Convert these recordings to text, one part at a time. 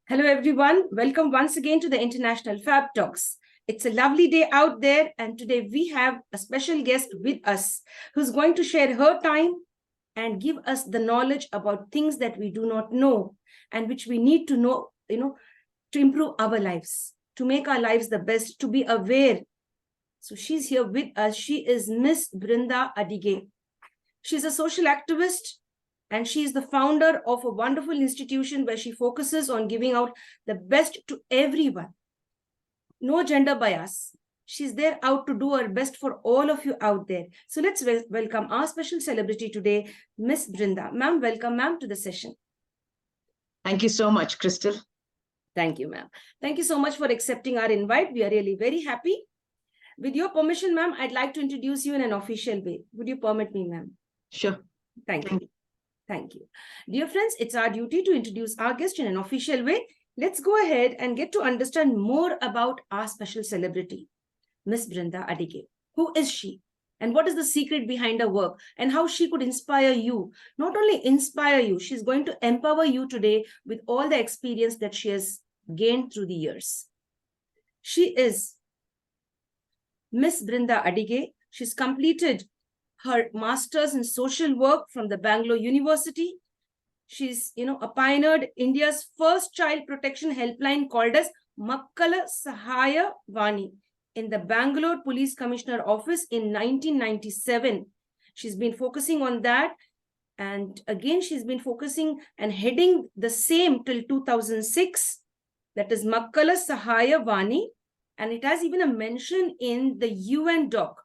Hello, everyone. Welcome once again to the International Fab Talks. It's a lovely day out there, and today we have a special guest with us who's going to share her time and give us the knowledge about things that we do not know and which we need to know, to improve our lives, to make our lives the best, to be aware. So she's here with us. She is Miss Brinda Adige. She's a social activist, and she is the founder of a wonderful institution where she focuses on giving out the best to everyone. No gender bias. She's there out to do her best for all of you out there. So let's welcome our special celebrity today, Miss Brinda. Ma'am, welcome, ma'am, to the session. Thank you so much, Crystal. Thank you, ma'am. Thank you so much for accepting our invite. We are really very happy. With your permission, ma'am, I'd like to introduce you in an official way. Would you permit me, ma'am? Sure. Thank you. Thank you. Dear friends, it's our duty to introduce our guest in an official way. Let's go ahead and get to understand more about our special celebrity, Miss Brinda Adige. Who is she? And what is the secret behind her work? And how she could inspire you? Not only inspire you, she's going to empower you today with all the experience that she has gained through the years. She is Miss Brinda Adige. She's completed her master's in social work from the Bangalore University. She's, pioneered India's first child protection helpline called as Makkala Sahaya Vani in the Bangalore Police Commissioner Office in 1997. She's been focusing on that. And again, she's been focusing and heading the same till 2006. That is Makkala Sahaya Vani. And it has even a mention in the UNDOC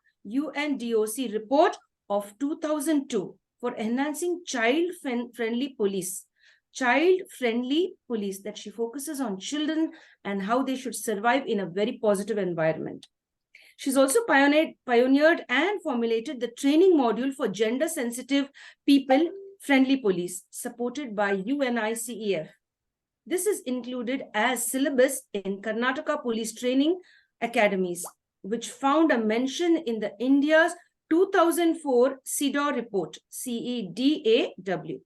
report of 2002 for enhancing child-friendly police. Child-friendly police, that she focuses on children and how they should survive in a very positive environment. She's also pioneered and formulated the training module for gender-sensitive people-friendly police, supported by UNICEF. This is included as syllabus in Karnataka Police Training Academies, which found a mention in the India's 2004 CEDAW Report, CEDAW.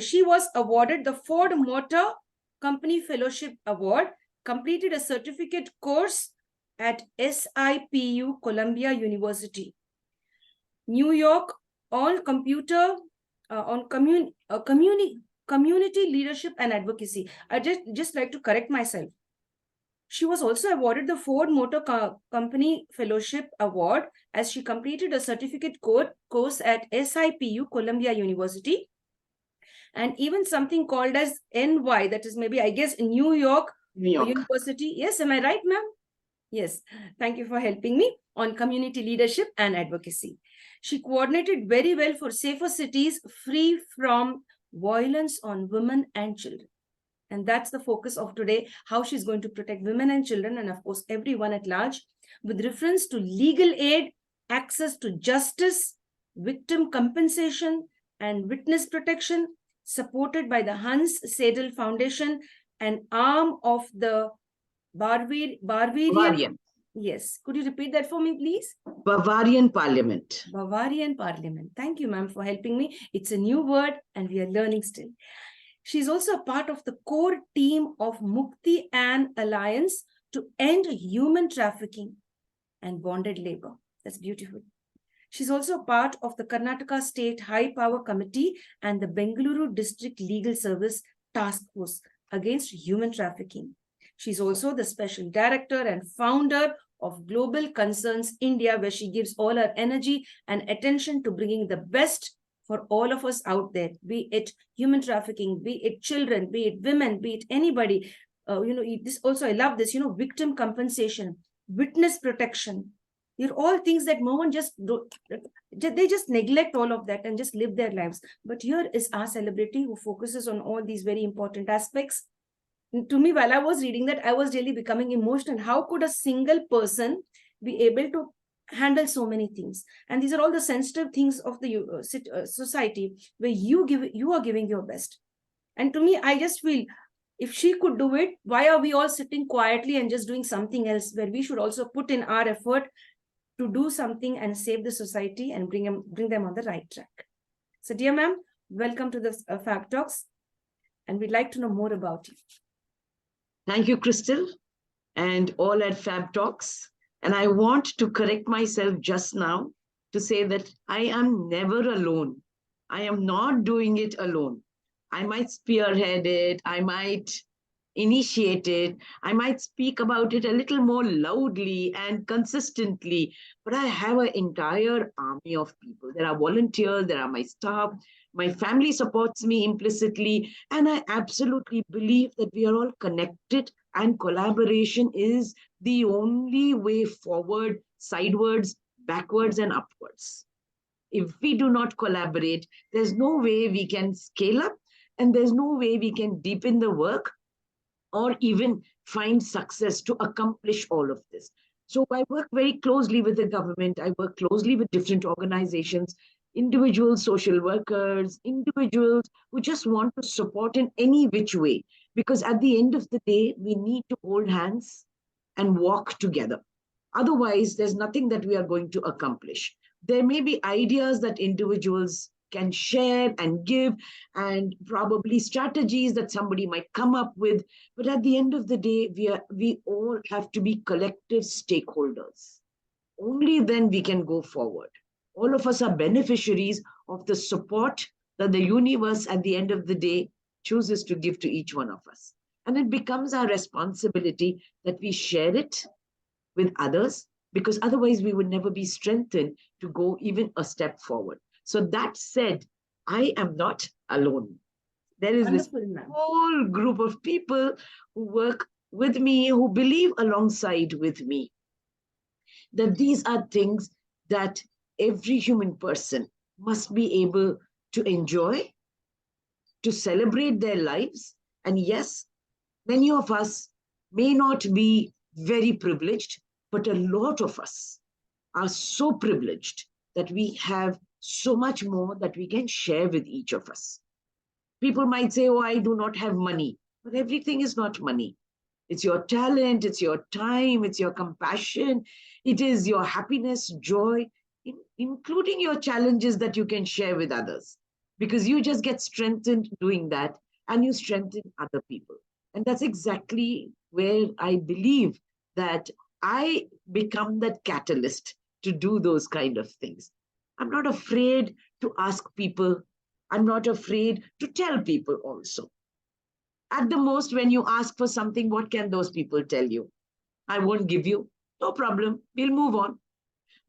She was awarded the Ford Motor Company Fellowship Award, completed a certificate course at SIPU, Columbia University, New York, on Community Leadership and Advocacy. I just like to correct myself. She was also awarded the Ford Motor Company Fellowship Award as she completed a certificate course at SIPU, Columbia University, and even something called as NY, that is maybe, I guess, New York University. Yes, am I right, ma'am? Yes, thank you for helping me on community leadership and advocacy. She coordinated very well for safer cities free from violence on women and children. And that's the focus of today, how she's going to protect women and children, and of course, everyone at large, with reference to legal aid, access to justice, victim compensation, and witness protection, supported by the Hans Seidel Foundation, an arm of the Bavarian. Yes. Could you repeat that for me, please? Bavarian Parliament. Bavarian Parliament. Thank you, ma'am, for helping me. It's a new word and we are learning still. She's also a part of the core team of Mukti and Alliance to end human trafficking and bonded labor. That's beautiful. She's also a part of the Karnataka State High Power Committee and the Bangalore District Legal Service Task Force against human trafficking. She's also the special director and founder of Global Concerns India, where she gives all her energy and attention to bringing the best for all of us out there, be it human trafficking, be it children, be it women, be it anybody. This also, I love this, victim compensation, witness protection. They're all things that no one they just neglect all of that and just live their lives. But here is our celebrity who focuses on all these very important aspects. To me, while I was reading that, I was really becoming emotional. How could a single person be able to handle so many things? And these are all the sensitive things of the society where you are giving your best. And to me, I just feel if she could do it, why are we all sitting quietly and just doing something else, where we should also put in our effort to do something and save the society and bring them on the right track. So dear ma'am, welcome to the Fab Talks. and we'd like to know more about you. Thank you, Crystal, and all at Fab Talks. And I want to correct myself just now to say that I am never alone. I am not doing it alone. I might spearhead it, I might initiate it, I might speak about it a little more loudly and consistently, but I have an entire army of people. There are volunteers, there are my staff, my family supports me implicitly, and I absolutely believe that we are all connected and collaboration is the only way forward, sidewards, backwards, and upwards. If we do not collaborate, there's no way we can scale up, and there's no way we can deepen the work or even find success to accomplish all of this. So I work very closely with the government. I work closely with different organizations, individual social workers, individuals who just want to support in any which way. Because at the end of the day, we need to hold hands and walk together. Otherwise, there's nothing that we are going to accomplish. There may be ideas that individuals can share and give, and probably strategies that somebody might come up with. But at the end of the day, we all have to be collective stakeholders. Only then we can go forward. All of us are beneficiaries of the support that the universe at the end of the day chooses to give to each one of us. And it becomes our responsibility that we share it with others, because otherwise we would never be strengthened to go even a step forward. So that said, I am not alone. There is this whole group of people who work with me, who believe alongside with me, that these are things that every human person must be able to enjoy, to celebrate their lives. And yes, many of us may not be very privileged, but a lot of us are so privileged that we have so much more that we can share with each of us. People might say, oh, I do not have money, but everything is not money. It's your talent, it's your time, it's your compassion, it is your happiness, joy, including your challenges that you can share with others, because you just get strengthened doing that and you strengthen other people. And that's exactly where I believe that I become that catalyst to do those kind of things. I'm not afraid to ask people. I'm not afraid to tell people also. At the most, when you ask for something, what can those people tell you? I won't give you. No problem. We'll move on.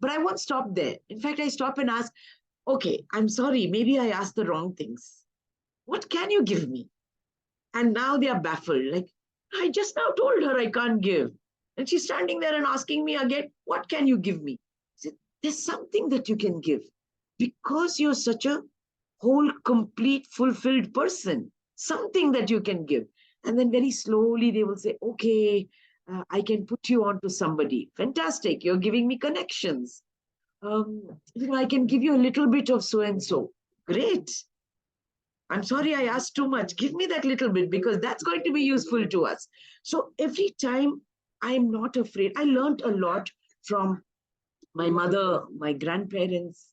But I won't stop there. In fact, I stop and ask, okay, I'm sorry. Maybe I asked the wrong things. What can you give me? And now they are baffled. Like, I just now told her I can't give. And she's standing there and asking me again, what can you give me? There's something that you can give because you're such a whole, complete, fulfilled person, something that you can give. And then very slowly they will say, okay, I can put you on to somebody. Fantastic. You're giving me connections. I can give you a little bit of so-and-so. Great. I'm sorry I asked too much. Give me that little bit because that's going to be useful to us. So every time I'm not afraid. I learned a lot from my mother, my grandparents,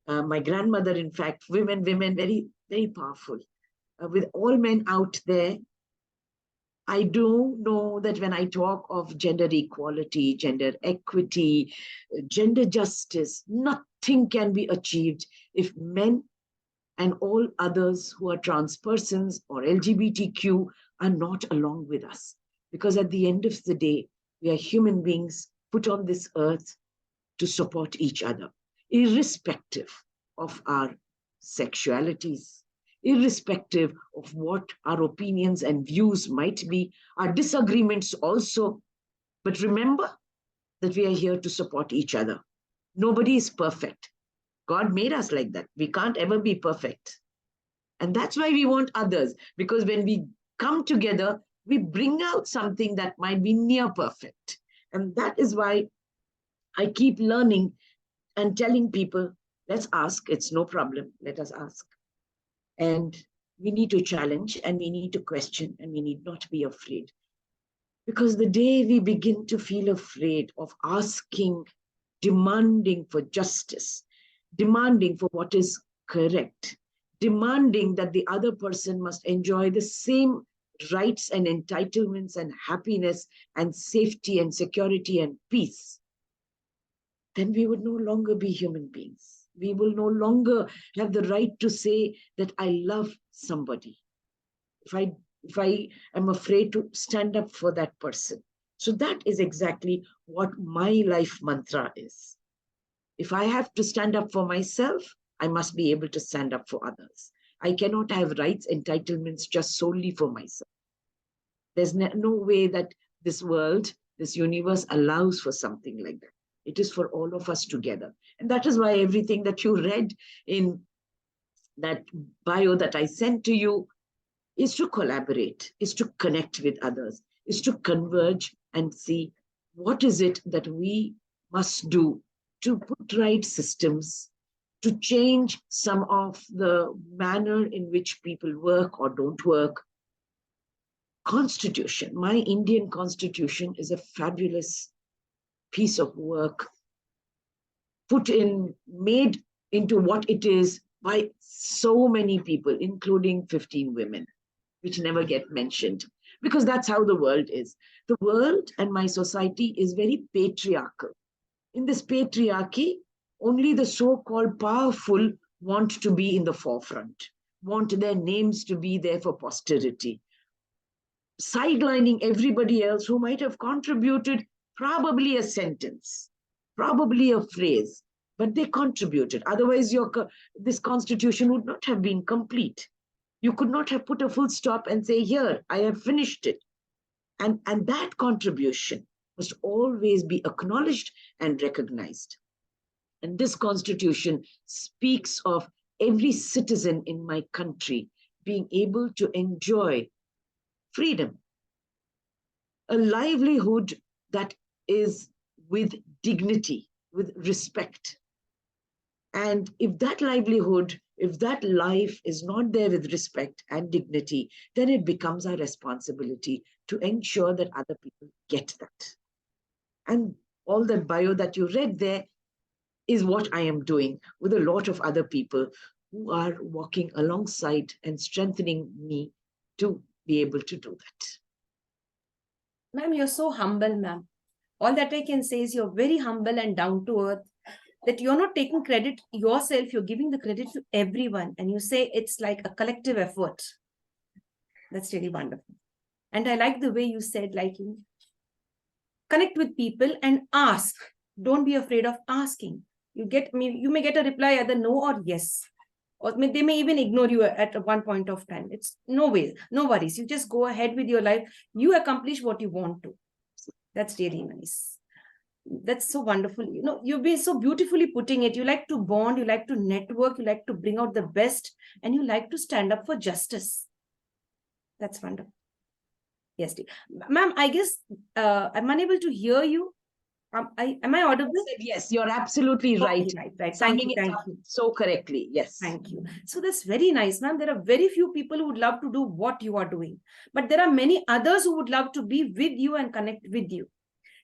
my grandmother, in fact, women, very, very powerful. With all men out there, I do know that when I talk of gender equality, gender equity, gender justice, nothing can be achieved if men and all others who are trans persons or LGBTQ are not along with us. Because at the end of the day, we are human beings put on this earth to support each other, irrespective of our sexualities, irrespective of what our opinions and views might be, our disagreements also. But remember that we are here to support each other. Nobody is perfect. God made us like that. We can't ever be perfect. And that's why we want others, because when we come together, we bring out something that might be near perfect. And that is why I keep learning and telling people, let's ask. It's no problem. Let us ask. And we need to challenge and we need to question and we need not be afraid. Because the day we begin to feel afraid of asking, demanding for justice, demanding for what is correct, demanding that the other person must enjoy the same rights and entitlements and happiness and safety and security and peace, then we would no longer be human beings. We will no longer have the right to say that I love somebody. If I am afraid to stand up for that person. So that is exactly what my life mantra is. If I have to stand up for myself, I must be able to stand up for others. I cannot have rights, entitlements just solely for myself. There's no way that this world, this universe allows for something like that. It is for all of us together. And that is why everything that you read in that bio that I sent to you is to collaborate, is to connect with others, is to converge and see what is it that we must do to put right systems, to change some of the manner in which people work or don't work. Constitution, my Indian constitution is a fabulous piece of work made into what it is by so many people, including 15 women, which never get mentioned, because that's how the world is. The world and my society is very patriarchal. In this patriarchy, only the so-called powerful want to be in the forefront, want their names to be there for posterity, sidelining everybody else who might have contributed probably a sentence, probably a phrase, but they contributed. Otherwise, this constitution would not have been complete. You could not have put a full stop and say, here, I have finished it. And that contribution must always be acknowledged and recognized. And this constitution speaks of every citizen in my country being able to enjoy freedom, a livelihood that is with dignity, with respect. And if that livelihood, if that life is not there with respect and dignity, then it becomes our responsibility to ensure that other people get that. And all that bio that you read there is what I am doing with a lot of other people who are walking alongside and strengthening me to be able to do that. Ma'am, you're so humble, ma'am. All that I can say is you're very humble and down to earth, that you're not taking credit yourself, you're giving the credit to everyone. And you say it's like a collective effort. That's really wonderful. And I like the way you said, like, you connect with people and ask. Don't be afraid of asking. You may get a reply either no or yes. Or they may even ignore you at one point of time. It's no worries. You just go ahead with your life. You accomplish what you want to. That's really nice. That's so wonderful. You know, you've been so beautifully putting it. You like to bond, you like to network, you like to bring out the best, and you like to stand up for justice. That's wonderful. Yes, ma'am, I guess I'm unable to hear you. Am I audible? Yes, you're absolutely right. Okay, right. Thank you. So correctly, yes. Thank you. So that's very nice, ma'am. There are very few people who would love to do what you are doing, but there are many others who would love to be with you and connect with you.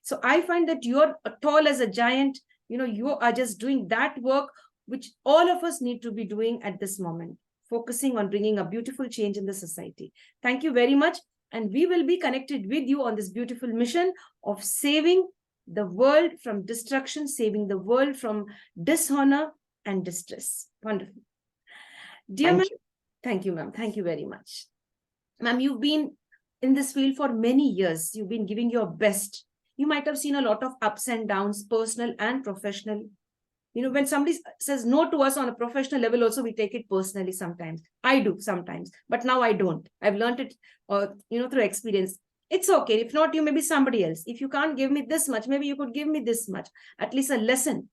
So I find that you're tall as a giant. You know, you are just doing that work which all of us need to be doing at this moment, focusing on bringing a beautiful change in the society. Thank you very much. And we will be connected with you on this beautiful mission of saving the world from destruction, saving the world from dishonor and distress. Wonderful. Dear ma'am, thank you, ma'am. Thank you very much. Ma'am, you've been in this field for many years. You've been giving your best. You might have seen a lot of ups and downs, personal and professional. You know, when somebody says no to us on a professional level, also we take it personally sometimes. I do sometimes, but now I don't. I've learned it, through experience. It's okay. If not, you may be somebody else. If you can't give me this much, maybe you could give me this much, at least a lesson,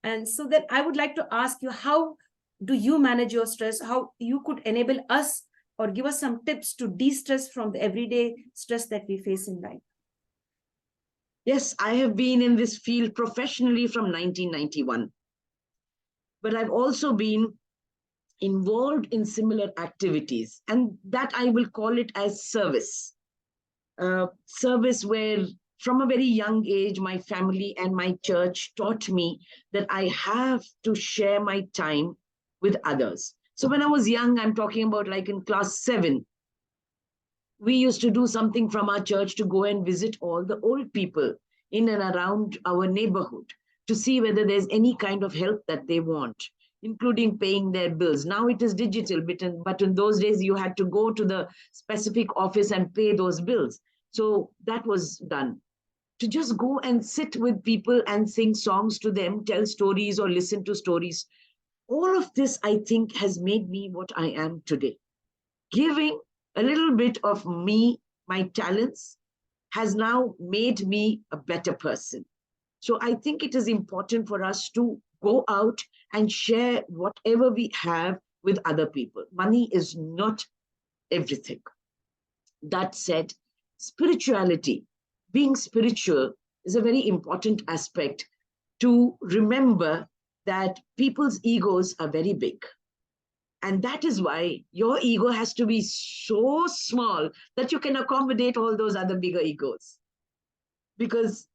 And so that I would like to ask you, how do you manage your stress? How you could enable us or give us some tips to de-stress from the everyday stress that we face in life? Yes, I have been in this field professionally from 1991. But I've also been involved in similar activities, and that I will call it as service. Service where from a very young age, my family and my church taught me that I have to share my time with others. So when I was young, I'm talking about like in class 7, we used to do something from our church to go and visit all the old people in and around our neighborhood to see whether there's any kind of help that they want, including paying their bills. Now it is digital, but in those days you had to go to the specific office and pay those bills. So that was done. To just go and sit with people and sing songs to them, tell stories or listen to stories. All of this, I think, has made me what I am today. Giving a little bit of me, my talents, has now made me a better person. So I think it is important for us to go out and share whatever we have with other people. Money is not everything. That said, spirituality, being spiritual, is a very important aspect to remember that people's egos are very big. And that is why your ego has to be so small that you can accommodate all those other bigger egos. Because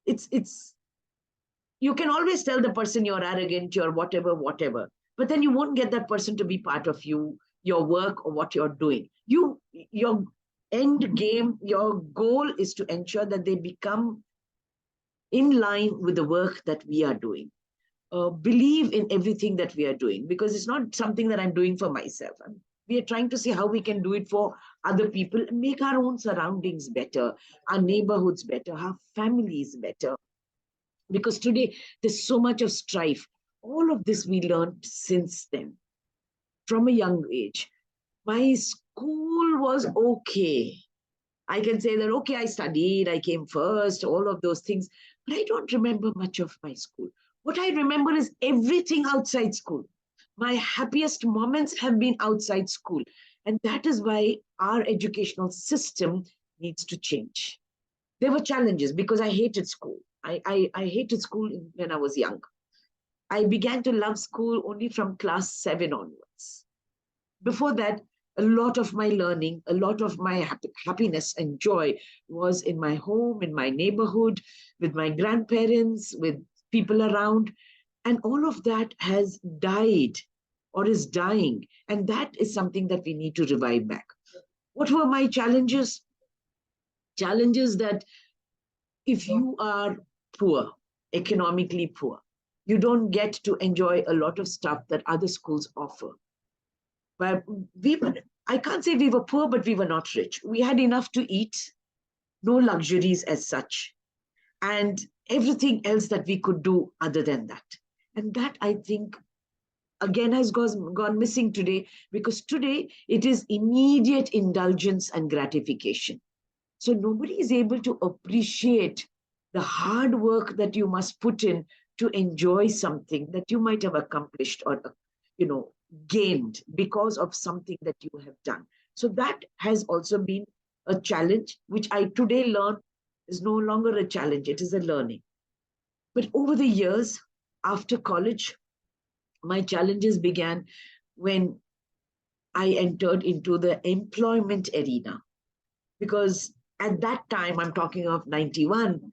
you can always tell the person you're arrogant, you're whatever, but then you won't get that person to be part of you, your work, or what you're doing. Your end game, your goal is to ensure that they become in line with the work that we are doing. Believe in everything that we are doing, because it's not something that I'm doing for myself. We are trying to see how we can do it for other people and make our own surroundings better, our neighborhoods better, our families better. Because today there's so much of strife. All of this we learned since then, from a young age. My school was okay. I can say that, okay, I studied, I came first, all of those things, but I don't remember much of my school. What I remember is everything outside school. My happiest moments have been outside school. And that is why our educational system needs to change. There were challenges because I hated school. I hated school when I was young. I began to love school only from class 7 onwards. Before that, a lot of my learning, a lot of my happiness and joy was in my home, in my neighborhood, with my grandparents, with people around. And all of that has died or is dying. And that is something that we need to revive back. What were my challenges? Challenges that if you are poor, economically poor, you don't get to enjoy a lot of stuff that other schools offer. But I can't say we were poor, but we were not rich. We had enough to eat, no luxuries as such, and everything else that we could do other than that. And that, I think, again, has gone missing today, because today it is immediate indulgence and gratification. So nobody is able to appreciate the hard work that you must put in to enjoy something that you might have accomplished or, gained because of something that you have done. So that has also been a challenge, which I today learn is no longer a challenge, it is a learning. But over the years, after college, my challenges began when I entered into the employment arena. Because at that time, I'm talking of 91,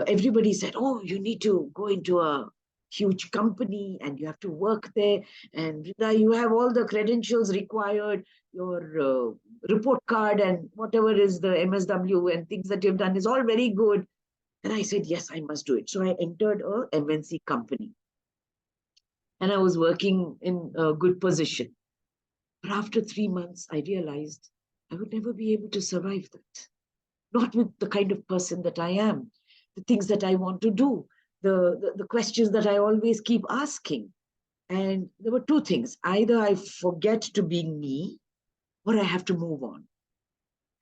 everybody said, oh, you need to go into a huge company and you have to work there. And Brinda, you have all the credentials required, your report card and whatever is the MSW and things that you've done is all very good. And I said, yes, I must do it. So I entered a MNC company. And I was working in a good position. But after 3 months, I realized I would never be able to survive that. Not with the kind of person that I am, the things that I want to do, the questions that I always keep asking. And there were two things. Either I forget to be me, or I have to move on.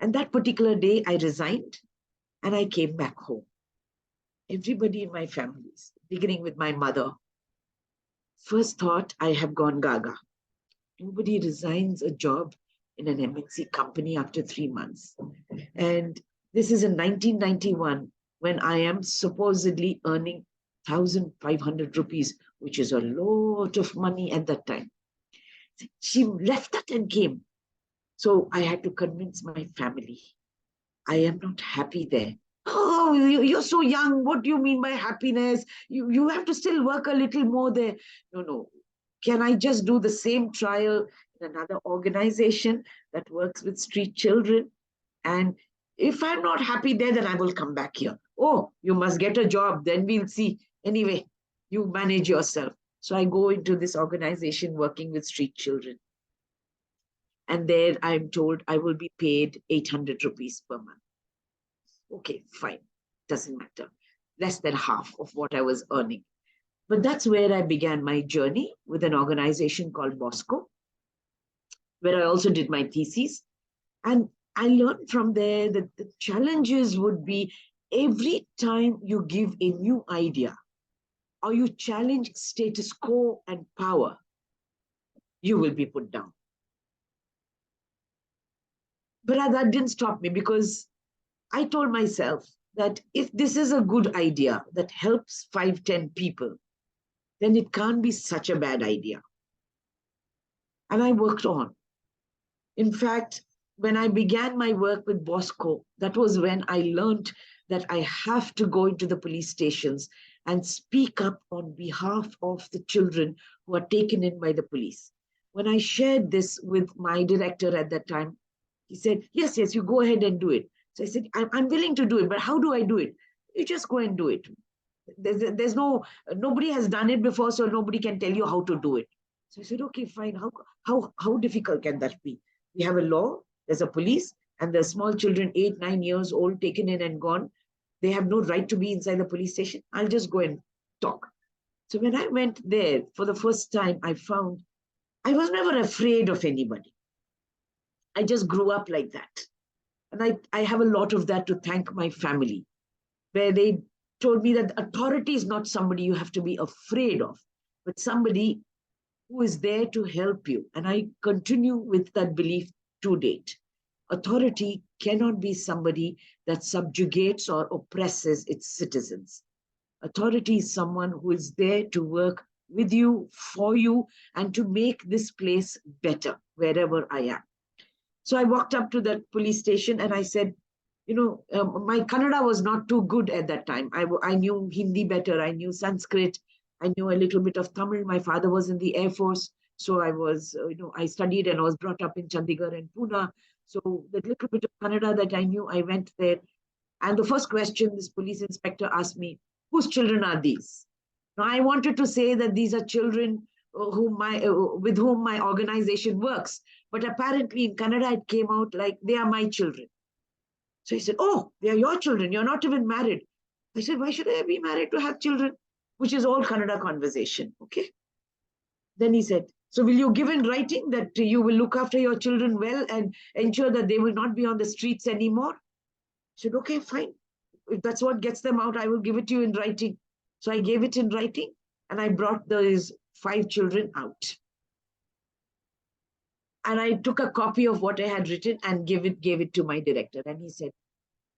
And that particular day, I resigned and I came back home. Everybody in my family, beginning with my mother, first thought, I have gone gaga. Nobody resigns a job in an MNC company after 3 months. And this is in 1991, when I am supposedly earning 1,500 rupees, which is a lot of money at that time. She left that and came. So I had to convince my family, I am not happy there. Oh, you're so young. What do you mean by happiness? You have to still work a little more there. No. can I just do the same trial in another organization that works with street children? And if I'm not happy there, then I will come back here. Oh, you must get a job, then we'll see. Anyway, you manage yourself. So I go into this organization working with street children. And there I'm told I will be paid 800 rupees per month. Okay, fine. Doesn't matter. Less than half of what I was earning. But that's where I began my journey with an organization called Bosco, where I also did my thesis. And I learned from there that the challenges would be every time you give a new idea or you challenge status quo and power, you will be put down. But that didn't stop me, because I told myself that if this is a good idea that helps 5-10 people, then it can't be such a bad idea. And I worked on. In fact, when I began my work with Bosco, that was when I learned that I have to go into the police stations and speak up on behalf of the children who are taken in by the police. When I shared this with my director at that time, he said, yes, you go ahead and do it. So I said, I'm willing to do it, but how do I do it? You just go and do it. Nobody has done it before, so nobody can tell you how to do it. So I said, okay, fine. How difficult can that be? We have a law, there's a police, and there's small children, 8-9 years old, taken in and gone. They have no right to be inside the police station. I'll just go and talk. So when I went there for the first time, I found I was never afraid of anybody. I just grew up like that. And I have a lot of that to thank my family, where they told me that authority is not somebody you have to be afraid of, but somebody who is there to help you. And I continue with that belief to date. Authority cannot be somebody that subjugates or oppresses its citizens. Authority is someone who is there to work with you, for you, and to make this place better wherever I am. So I walked up to the police station and I said, my Kannada was not too good at that time. I knew Hindi better. I knew Sanskrit. I knew a little bit of Tamil. My father was in the Air Force. So I was, I studied and I was brought up in Chandigarh and Pune. So that little bit of Kannada that I knew, I went there. And the first question this police inspector asked me, whose children are these? Now, I wanted to say that these are children with whom my organization works. But apparently in Kannada, it came out like, they are my children. So he said, oh, they are your children. You're not even married. I said, why should I be married to have children? Which is all Kannada conversation. Okay. Then he said, so will you give in writing that you will look after your children well and ensure that they will not be on the streets anymore? I said, okay, fine. If that's what gets them out, I will give it to you in writing. So I gave it in writing and I brought those 5 children out. And I took a copy of what I had written and gave it to my director. And he said,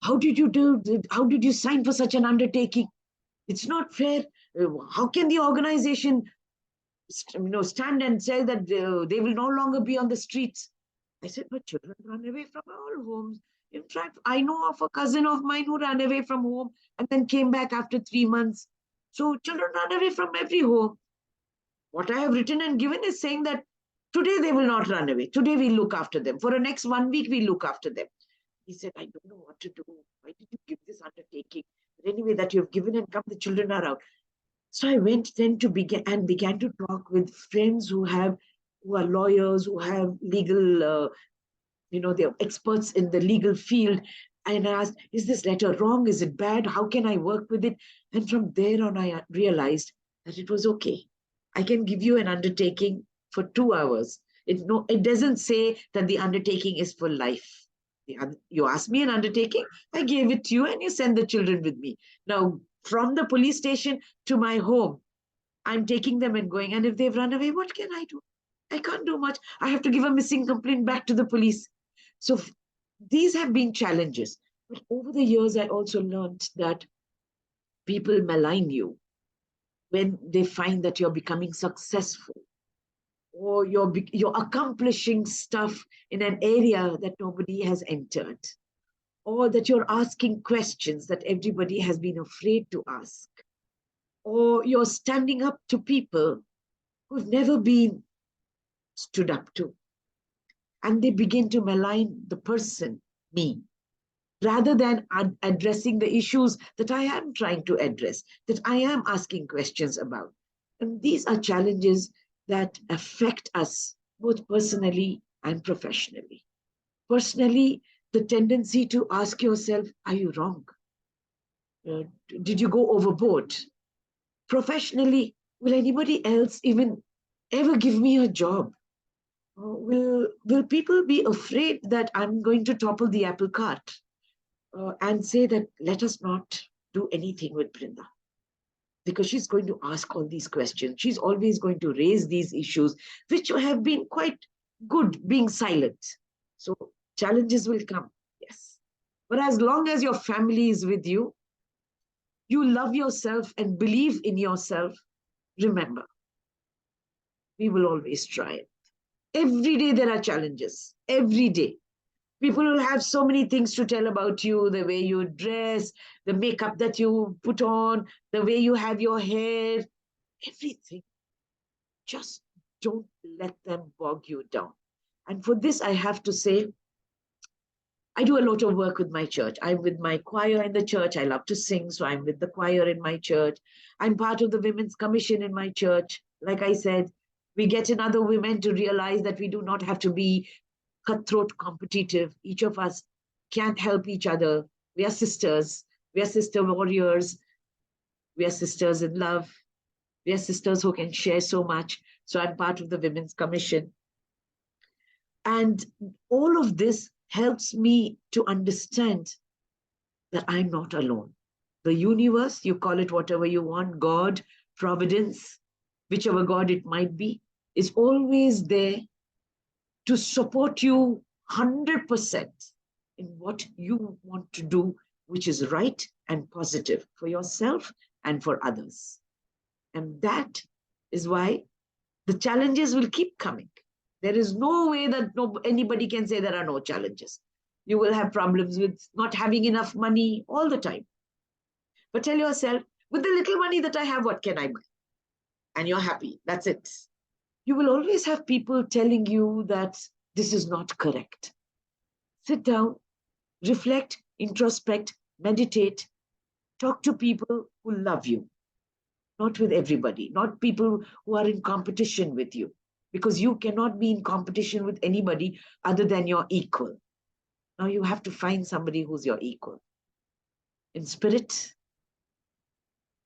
how did you sign for such an undertaking? It's not fair. How can the organization stand and say that they will no longer be on the streets? I said, but children run away from all homes. In fact, I know of a cousin of mine who ran away from home and then came back after 3 months. So children run away from every home. What I have written and given is saying that today they will not run away. Today we look after them. For the next 1 week, we look after them. He said, I don't know what to do. Why did you give this undertaking? But anyway, that you have given and come, the children are out. So I went then began to talk with friends who are lawyers, who have legal, they're experts in the legal field. And I asked, is this letter wrong? Is it bad? How can I work with it? And from there on, I realized that it was okay. I can give you an undertaking for 2 hours. It doesn't say that the undertaking is for life. You asked me an undertaking, I gave it to you and you send the children with me. Now, from the police station to my home, I'm taking them and going. And if they've run away, what can I do? I can't do much. I have to give a missing complaint back to the police. So these have been challenges. But over the years, I also learned that people malign you when they find that you're becoming successful, or you're accomplishing stuff in an area that nobody has entered, or that you're asking questions that everybody has been afraid to ask, or you're standing up to people who've never been stood up to. And they begin to malign the person, me, rather than addressing the issues that I am trying to address, that I am asking questions about. And these are challenges that affect us both personally and professionally. Personally, the tendency to ask yourself, are you wrong? Did you go overboard? Professionally, will anybody else even ever give me a job? Will people be afraid that I'm going to topple the apple cart and say that let us not do anything with Brinda? Because she's going to ask all these questions. She's always going to raise these issues, which have been quite good being silent. So challenges will come, yes. But as long as your family is with you, you love yourself and believe in yourself, remember, we will always try it. Every day there are challenges, every day. People will have so many things to tell about you, the way you dress, the makeup that you put on, the way you have your hair, everything. Just don't let them bog you down. And for this, I have to say, I do a lot of work with my church. I'm with my choir in the church. I love to sing, so I'm with the choir in my church. I'm part of the Women's Commission in my church. Like I said, we get in other women to realize that we do not have to be cutthroat competitive. Each of us can help each other. We are sisters. We are sister warriors. We are sisters in love. We are sisters who can share so much. So I'm part of the Women's Commission. And all of this helps me to understand that I'm not alone. The universe, you call it whatever you want, God, providence, whichever God it might be, is always there to support you 100% in what you want to do, which is right and positive for yourself and for others. And that is why the challenges will keep coming. There is no way that anybody can say there are no challenges. You will have problems with not having enough money all the time. But tell yourself, with the little money that I have, what can I buy? And you're happy. That's it. You will always have people telling you that this is not correct. Sit down, reflect, introspect, meditate, talk to people who love you. Not with everybody, not people who are in competition with you, because you cannot be in competition with anybody other than your equal. Now you have to find somebody who's your equal in spirit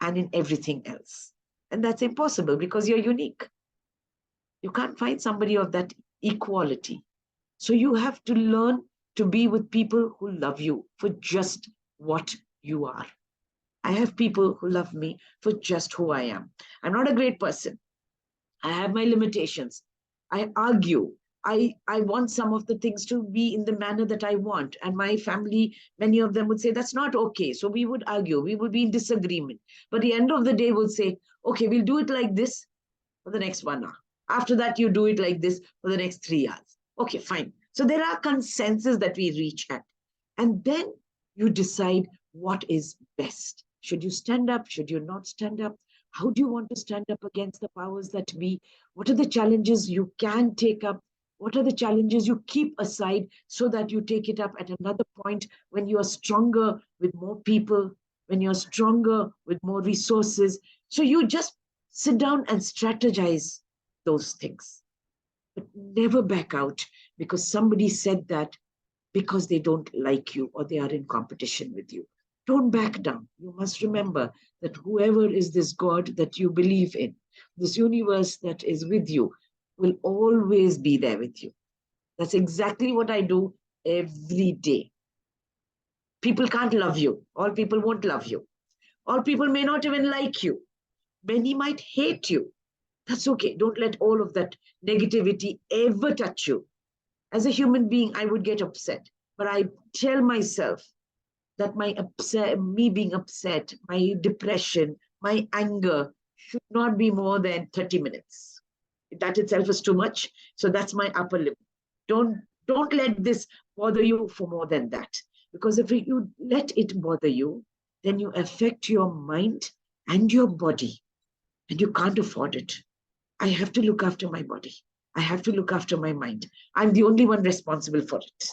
and in everything else. And that's impossible because you're unique. You can't find somebody of that equality. So you have to learn to be with people who love you for just what you are. I have people who love me for just who I am. I'm not a great person. I have my limitations. I argue. I want some of the things to be in the manner that I want. And my family, many of them would say, that's not okay. So we would argue. We would be in disagreement. But at the end of the day, would say, okay, we'll do it like this for the next 1 hour. After that, you do it like this for the next 3 hours. Okay, fine. So there are consensus that we reach at. And then you decide what is best. Should you stand up? Should you not stand up? How do you want to stand up against the powers that be? What are the challenges you can take up? What are the challenges you keep aside so that you take it up at another point when you are stronger with more people, when you're stronger with more resources? So you just sit down and strategize those things. But never back out because somebody said that because they don't like you or they are in competition with you. Don't back down. You must remember that whoever is this God that you believe in, this universe that is with you, will always be there with you. That's exactly what I do every day. People can't love you. All people won't love you. All people may not even like you. Many might hate you. That's okay. Don't let all of that negativity ever touch you. As a human being, I would get upset. But I tell myself that me being upset, my depression, my anger should not be more than 30 minutes. That itself is too much. So that's my upper limit. Don't let this bother you for more than that. Because if you let it bother you, then you affect your mind and your body. And you can't afford it. I have to look after my body. I have to look after my mind. I'm the only one responsible for it.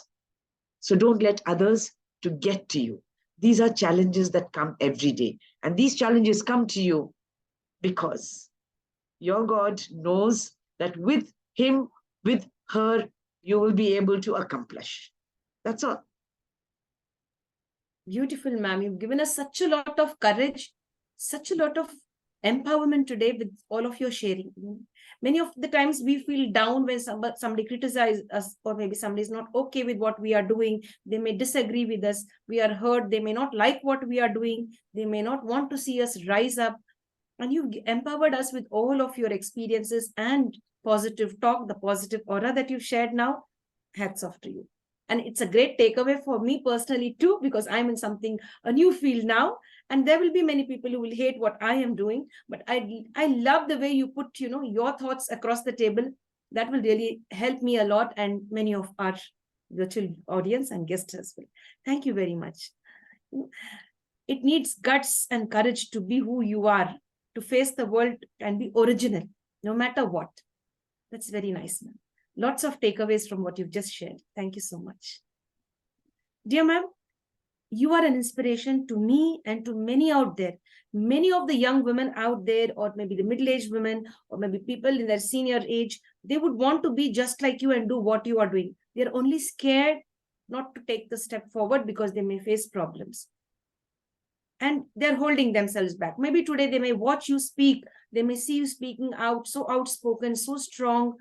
So don't let others to get to you. These are challenges that come every day. And these challenges come to you because your God knows that with him, with her, you will be able to accomplish. That's all. Beautiful, ma'am. You've given us such a lot of courage, such a lot of empowerment today with all of your sharing. Many of the times we feel down when somebody criticizes us, or maybe somebody is not okay with what we are doing. They may disagree with us. We are hurt. They may not like what we are doing. They may not want to see us rise up. And you've empowered us with all of your experiences and positive talk, the positive aura that you've shared now. Hats off to you. And it's a great takeaway for me personally too, because I'm in a new field now, and there will be many people who will hate what I am doing. But I love the way you put, your thoughts across the table. That will really help me a lot, and many of our virtual audience and guests as well. Thank you very much. It needs guts and courage to be who you are, to face the world and be original, no matter what. That's very nice, ma'am. Lots of takeaways from what you've just shared. Thank you so much. Dear ma'am, you are an inspiration to me and to many out there. Many of the young women out there, or maybe the middle-aged women, or maybe people in their senior age, they would want to be just like you and do what you are doing. They're only scared not to take the step forward because they may face problems. And they're holding themselves back. Maybe today they may watch you speak. They may see you speaking out, so outspoken, so strong,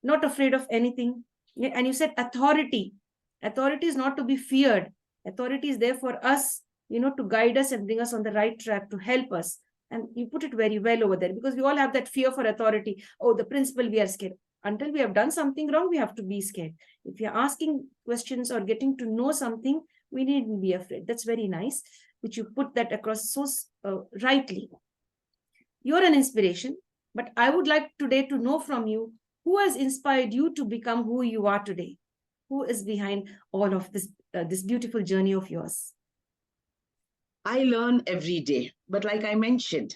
not afraid of anything. And you said authority. Authority is not to be feared. Authority is there for us, to guide us and bring us on the right track, to help us. And you put it very well over there, because we all have that fear for authority. Oh, the principal, we are scared. Until we have done something wrong, we have to be scared. If you're asking questions or getting to know something, we needn't be afraid. That's very nice, which you put that across so rightly. You're an inspiration, but I would like today to know from you, who has inspired you to become who you are today? Who is behind all of this, this beautiful journey of yours? I learn every day. But like I mentioned,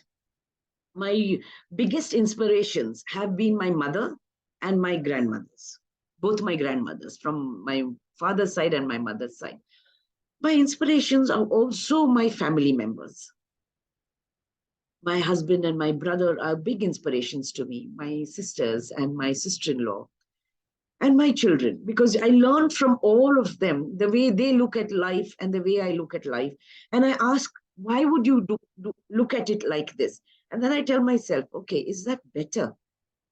my biggest inspirations have been my mother and my grandmothers, both my grandmothers from my father's side and my mother's side. My inspirations are also my family members. My husband and my brother are big inspirations to me, my sisters and my sister-in-law, and my children, because I learned from all of them the way they look at life and the way I look at life. And I ask, why would you look at it like this? And then I tell myself, okay, is that better?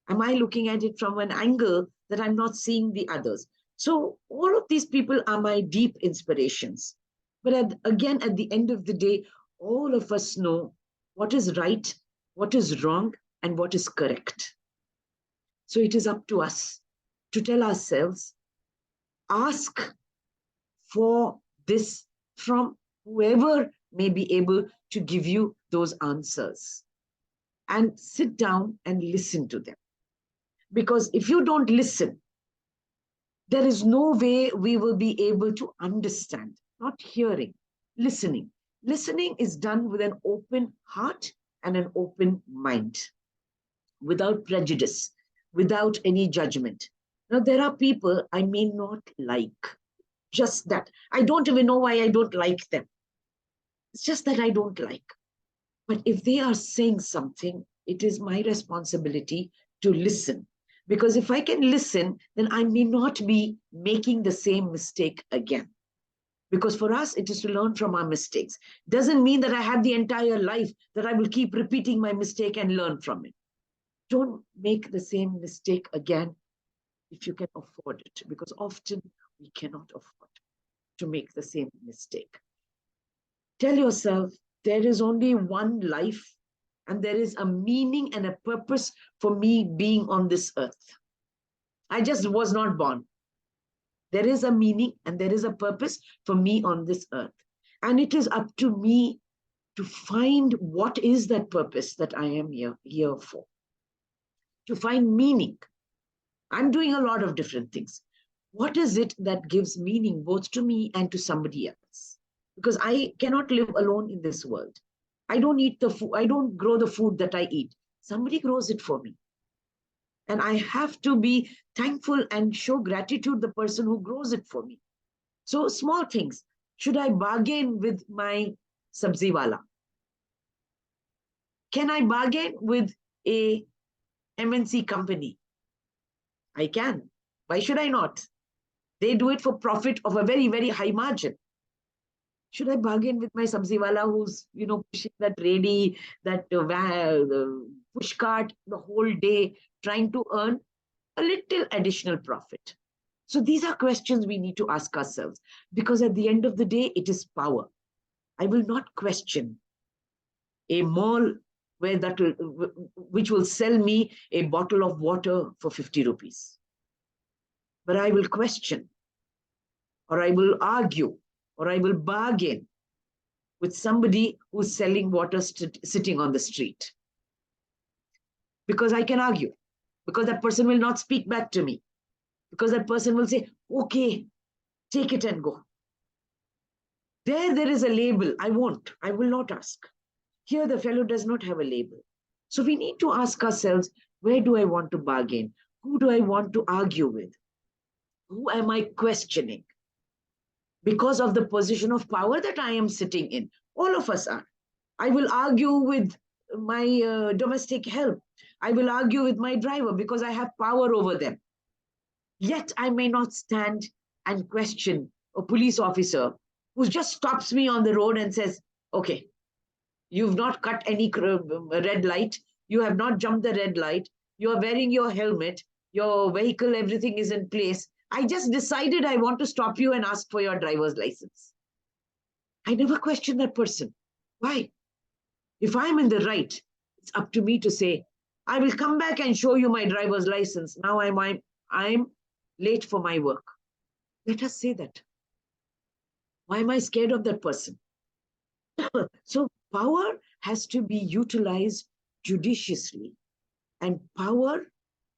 Am I looking at it from an angle that I'm not seeing the others? So all of these people are my deep inspirations. But again, at the end of the day, all of us know what is right, what is wrong, and what is correct. So it is up to us to tell ourselves, ask for this from whoever may be able to give you those answers, and sit down and listen to them. Because if you don't listen, there is no way we will be able to understand. Not hearing, listening. Listening is done with an open heart and an open mind, without prejudice, without any judgment. Now, there are people I may not like. Just that. I don't even know why I don't like them. It's just that I don't like. But if they are saying something, it is my responsibility to listen. Because if I can listen, then I may not be making the same mistake again. Because for us, it is to learn from our mistakes. Doesn't mean that I have the entire life that I will keep repeating my mistake and learn from it. Don't make the same mistake again if you can afford it, because often we cannot afford to make the same mistake. Tell yourself there is only one life, and there is a meaning and a purpose for me being on this earth. I just was not born. There is a meaning and there is a purpose for me on this earth. And it is up to me to find what is that purpose that I am here for. To find meaning. I'm doing a lot of different things. What is it that gives meaning both to me and to somebody else? Because I cannot live alone in this world. I don't eat the food. I don't grow the food that I eat. Somebody grows it for me. And I have to be thankful and show gratitude to the person who grows it for me. So small things. Should I bargain with my sabziwala? Can I bargain with a MNC company? I can. Why should I not? They do it for profit of a very, very high margin. Should I bargain with my sabziwala who's, pushing that ready, that push cart the whole day, trying to earn a little additional profit? So these are questions we need to ask ourselves, because at the end of the day, it is power. I will not question a mall which will sell me a bottle of water for 50 rupees. But I will question, or I will argue, or I will bargain with somebody who's selling water sitting on the street. Because I can argue, because that person will not speak back to me, because that person will say, okay, take it and go. There is a label. I will not ask. Here, the fellow does not have a label. So we need to ask ourselves, where do I want to bargain? Who do I want to argue with? Who am I questioning? Because of the position of power that I am sitting in. All of us are. I will argue with my domestic help. I will argue with my driver because I have power over them. Yet I may not stand and question a police officer who just stops me on the road and says, okay, you've not cut any red light. You have not jumped the red light. You are wearing your helmet. Your vehicle, everything is in place. I just decided I want to stop you and ask for your driver's license. I never question that person. Why? If I'm in the right, it's up to me to say, I will come back and show you my driver's license. Now I'm late for my work. Let us say that. Why am I scared of that person? So power has to be utilized judiciously, and power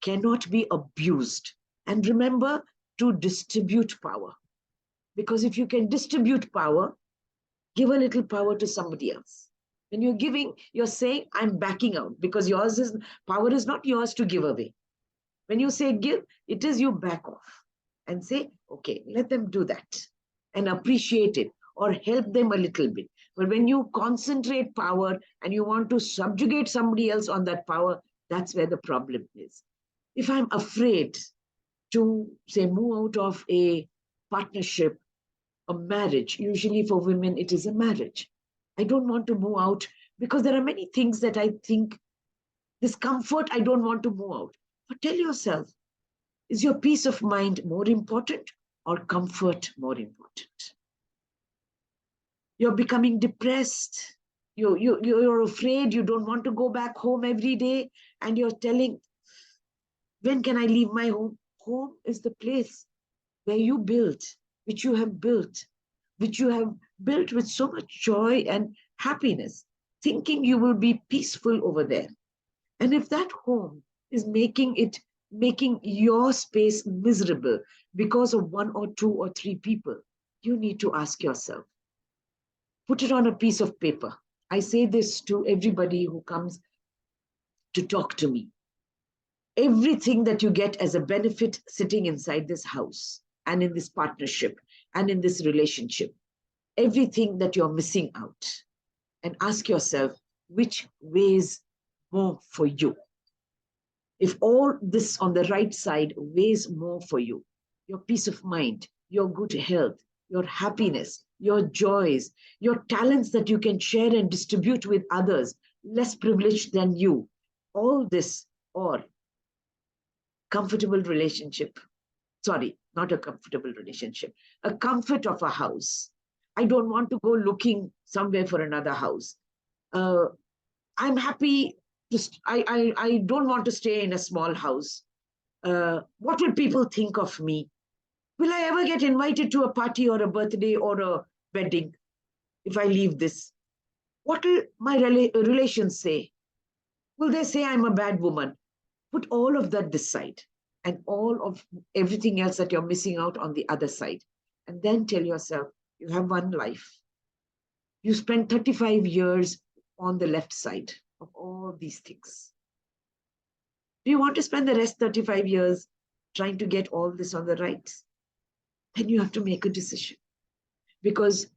cannot be abused. And remember to distribute power. Because if you can distribute power, give a little power to somebody else. When you're giving, you're saying, I'm backing out, because power is not yours to give away. When you say give, it is you back off and say, okay, let them do that and appreciate it or help them a little bit. But when you concentrate power and you want to subjugate somebody else on that power, that's where the problem is. If I'm afraid to, say, move out of a partnership, a marriage, usually for women, it is a marriage. I don't want to move out because there are many things that I think, discomfort, I don't want to move out. But tell yourself, is your peace of mind more important or comfort more important? You're becoming depressed. You're afraid. You don't want to go back home every day. And you're telling, when can I leave my home? Home is the place where you built, which you have built with so much joy and happiness, thinking you will be peaceful over there. And if that home is making your space miserable because of one or two or three people, you need to ask yourself, put it on a piece of paper. I say this to everybody who comes to talk to me. Everything that you get as a benefit sitting inside this house and in this partnership and in this relationship, everything that you're missing out, and ask yourself, which weighs more for you? If all this on the right side weighs more for you, your peace of mind, your good health, your happiness, your joys, your talents that you can share and distribute with others less privileged than you, all this, or comfortable relationship, sorry, not a comfortable relationship, a comfort of a house. I don't want to go looking somewhere for another house. I'm happy. I don't want to stay in a small house. What will people think of me? Will I ever get invited to a party or a birthday or a wedding if I leave this? What will my relations say? Will they say I'm a bad woman? Put all of that this side and all of everything else that you're missing out on the other side. And then tell yourself, you have one life. You spent 35 years on the left side of all these things. Do you want to spend the rest 35 years trying to get all this on the right? Then you have to make a decision. Because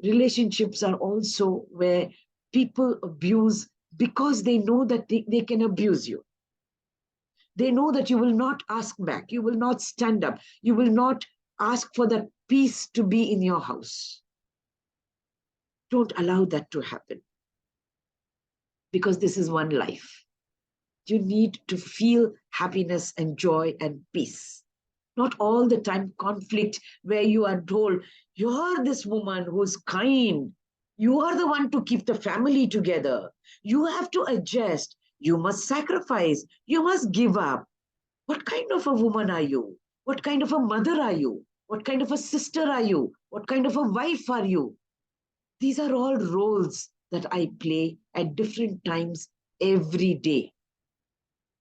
relationships are also where people abuse because they know that they can abuse you. They know that you will not ask back. You will not stand up. You will not ask for that peace to be in your house. Don't allow that to happen. Because this is one life. You need to feel happiness and joy and peace. Not all the time conflict where you are told, you're this woman who's kind. You are the one to keep the family together. You have to adjust. You must sacrifice. You must give up. What kind of a woman are you? What kind of a mother are you? What kind of a sister are you? What kind of a wife are you? These are all roles that I play at different times every day.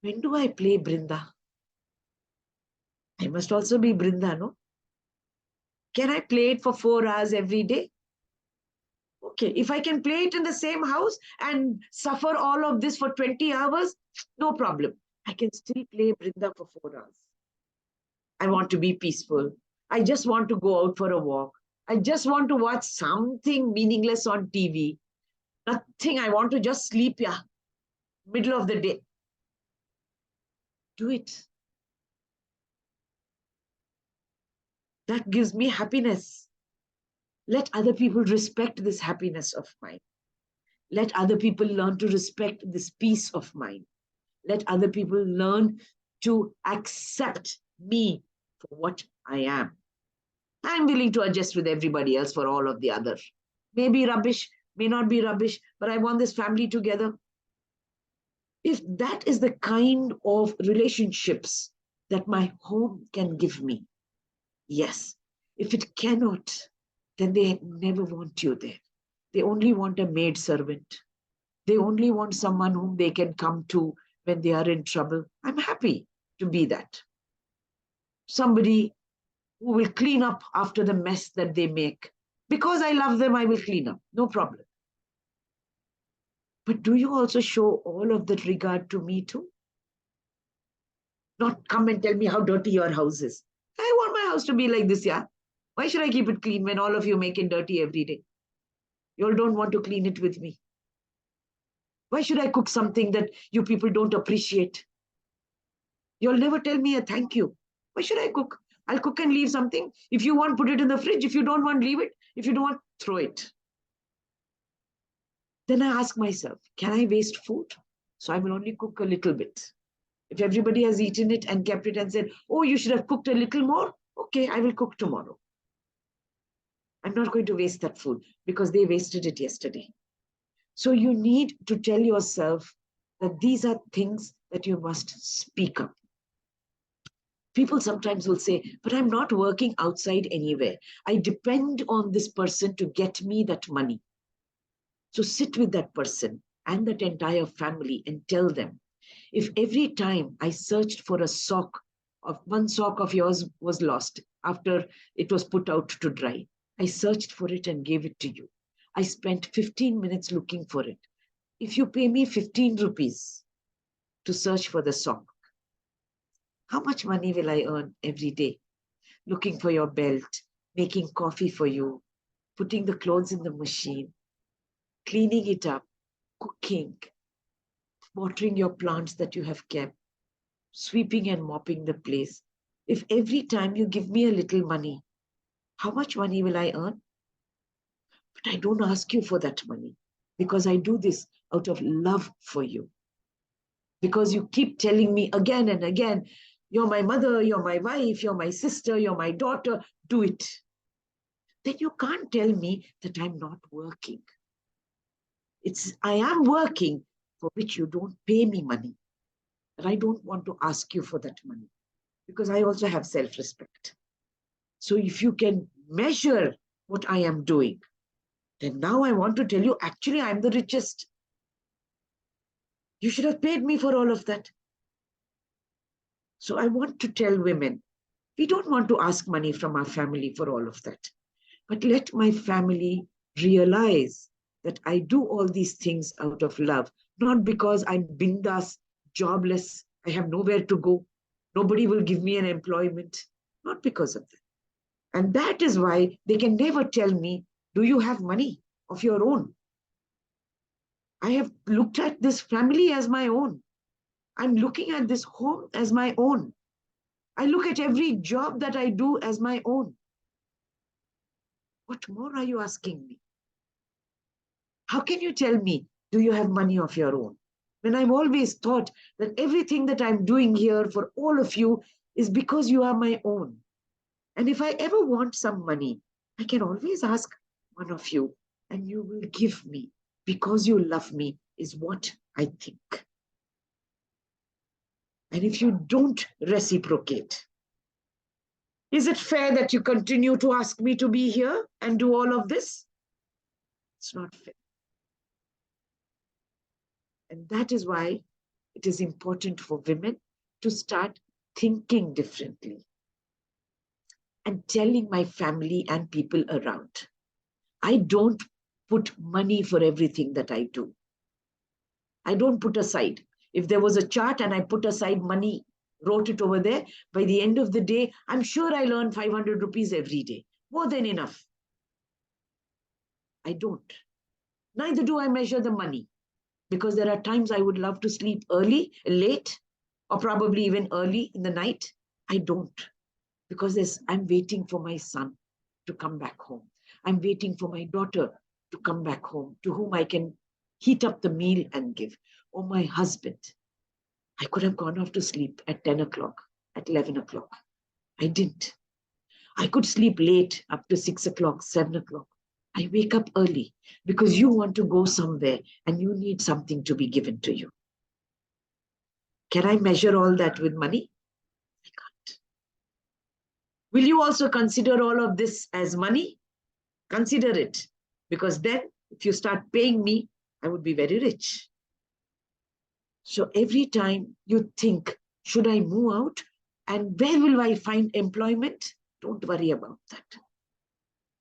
When do I play Brinda? I must also be Brinda, no? Can I play it for 4 hours every day? Okay, if I can play it in the same house and suffer all of this for 20 hours, no problem. I can still play Brinda for 4 hours. I want to be peaceful. I just want to go out for a walk. I just want to watch something meaningless on TV. Nothing. I want to just sleep, yeah. Middle of the day. Do it. That gives me happiness. Let other people respect this happiness of mine. Let other people learn to respect this peace of mine. Let other people learn to accept me for what I am. I'm willing to adjust with everybody else for all of the other. Maybe rubbish, may not be rubbish, but I want this family together. If that is the kind of relationships that my home can give me, yes. If it cannot, then they never want you there. They only want a maid servant. They only want someone whom they can come to when they are in trouble. I'm happy to be that. Somebody who will clean up after the mess that they make. Because I love them, I will clean up. No problem. But do you also show all of that regard to me too? Not come and tell me how dirty your house is. I want my house to be like this, yeah? Why should I keep it clean when all of you make it dirty every day? You all don't want to clean it with me. Why should I cook something that you people don't appreciate? You'll never tell me a thank you. Why should I cook? I'll cook and leave something. If you want, put it in the fridge. If you don't want, leave it. If you don't want, throw it. Then I ask myself, can I waste food? So I will only cook a little bit. If everybody has eaten it and kept it and said, oh, you should have cooked a little more. Okay, I will cook tomorrow. I'm not going to waste that food because they wasted it yesterday. So you need to tell yourself that these are things that you must speak up. People sometimes will say, but I'm not working outside anywhere. I depend on this person to get me that money. So sit with that person and that entire family and tell them, if every time I searched for a sock, of one sock of yours was lost after it was put out to dry, I searched for it and gave it to you. I spent 15 minutes looking for it. If you pay me 15 rupees to search for the sock, how much money will I earn every day? Looking for your belt, making coffee for you, putting the clothes in the machine, cleaning it up, cooking, watering your plants that you have kept, sweeping and mopping the place. If every time you give me a little money, how much money will I earn? But I don't ask you for that money because I do this out of love for you. Because you keep telling me again and again, you're my mother, you're my wife, you're my sister, you're my daughter, do it. Then you can't tell me that I'm not working. I am working for which you don't pay me money. But I don't want to ask you for that money because I also have self-respect. So if you can measure what I am doing, then now I want to tell you, actually, I'm the richest. You should have paid me for all of that. So I want to tell women, we don't want to ask money from our family for all of that. But let my family realize that I do all these things out of love, not because I'm bindas, jobless, I have nowhere to go. Nobody will give me an employment. Not because of that. And that is why they can never tell me, do you have money of your own? I have looked at this family as my own. I'm looking at this home as my own. I look at every job that I do as my own. What more are you asking me? How can you tell me, do you have money of your own? When I've always thought that everything that I'm doing here for all of you is because you are my own. And if I ever want some money, I can always ask one of you and you will give me because you love me, is what I think. And if you don't reciprocate, is it fair that you continue to ask me to be here and do all of this? It's not fair. And that is why it is important for women to start thinking differently and telling my family and people around. I don't put money for everything that I do. I don't put aside. If there was a chart and I put aside money, wrote it over there, by the end of the day, I'm sure I'll earn 500 rupees every day. More than enough. I don't. Neither do I measure the money. Because there are times I would love to sleep early, late, or probably even early in the night. I don't. Because I'm waiting for my son to come back home. I'm waiting for my daughter to come back home, to whom I can heat up the meal and give. Or my husband. I could have gone off to sleep at 10 o'clock, at 11 o'clock. I didn't. I could sleep late up to 6 o'clock, 7 o'clock. I wake up early because you want to go somewhere and you need something to be given to you. Can I measure all that with money? I can't. Will you also consider all of this as money? Consider it, because then if you start paying me, I would be very rich. So every time you think, should I move out? And where will I find employment? Don't worry about that.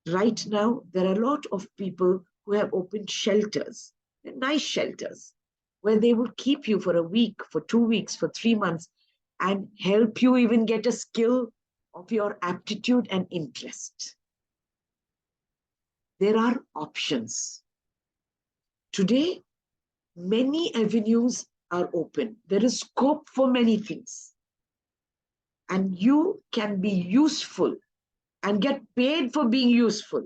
Right now, there are a lot of people who have opened shelters, nice shelters, where they will keep you for a week, for 2 weeks, for 3 months, and help you even get a skill of your aptitude and interest. There are options. Today, many avenues are open. There is scope for many things. And you can be useful and get paid for being useful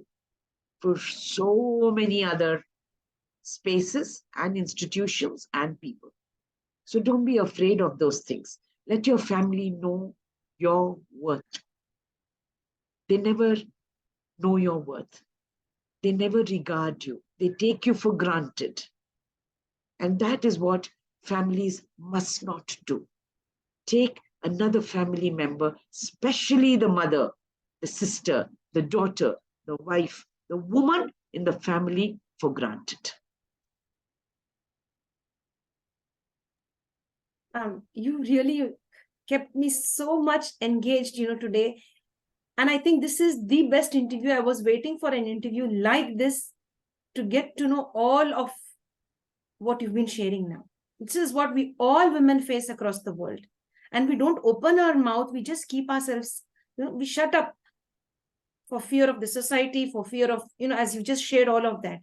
for so many other spaces and institutions and people. So don't be afraid of those things. Let your family know your worth. They never know your worth. They never regard you. They take you for granted. And that is what families must not do. Take another family member, especially the mother, the sister, the daughter, the wife, the woman in the family for granted. You really kept me so much engaged, today. And I think this is the best interview. I was waiting for an interview like this to get to know all of what you've been sharing now. This is what we all women face across the world. And we don't open our mouth. We just keep ourselves, we shut up for fear of the society, for fear of, as you just shared all of that.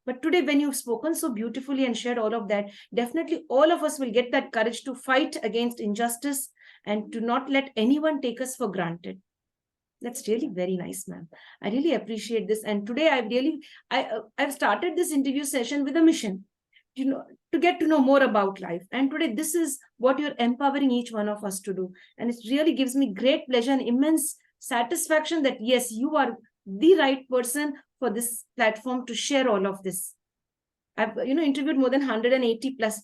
But today, when you've spoken so beautifully and shared all of that, definitely all of us will get that courage to fight against injustice and to not let anyone take us for granted. That's really very nice, ma'am. I really appreciate this. And today I've started this interview session with a mission, to get to know more about life. And today, this is what you're empowering each one of us to do. And it really gives me great pleasure and immense satisfaction that, yes, you are the right person for this platform to share all of this. I've, interviewed more than 180 plus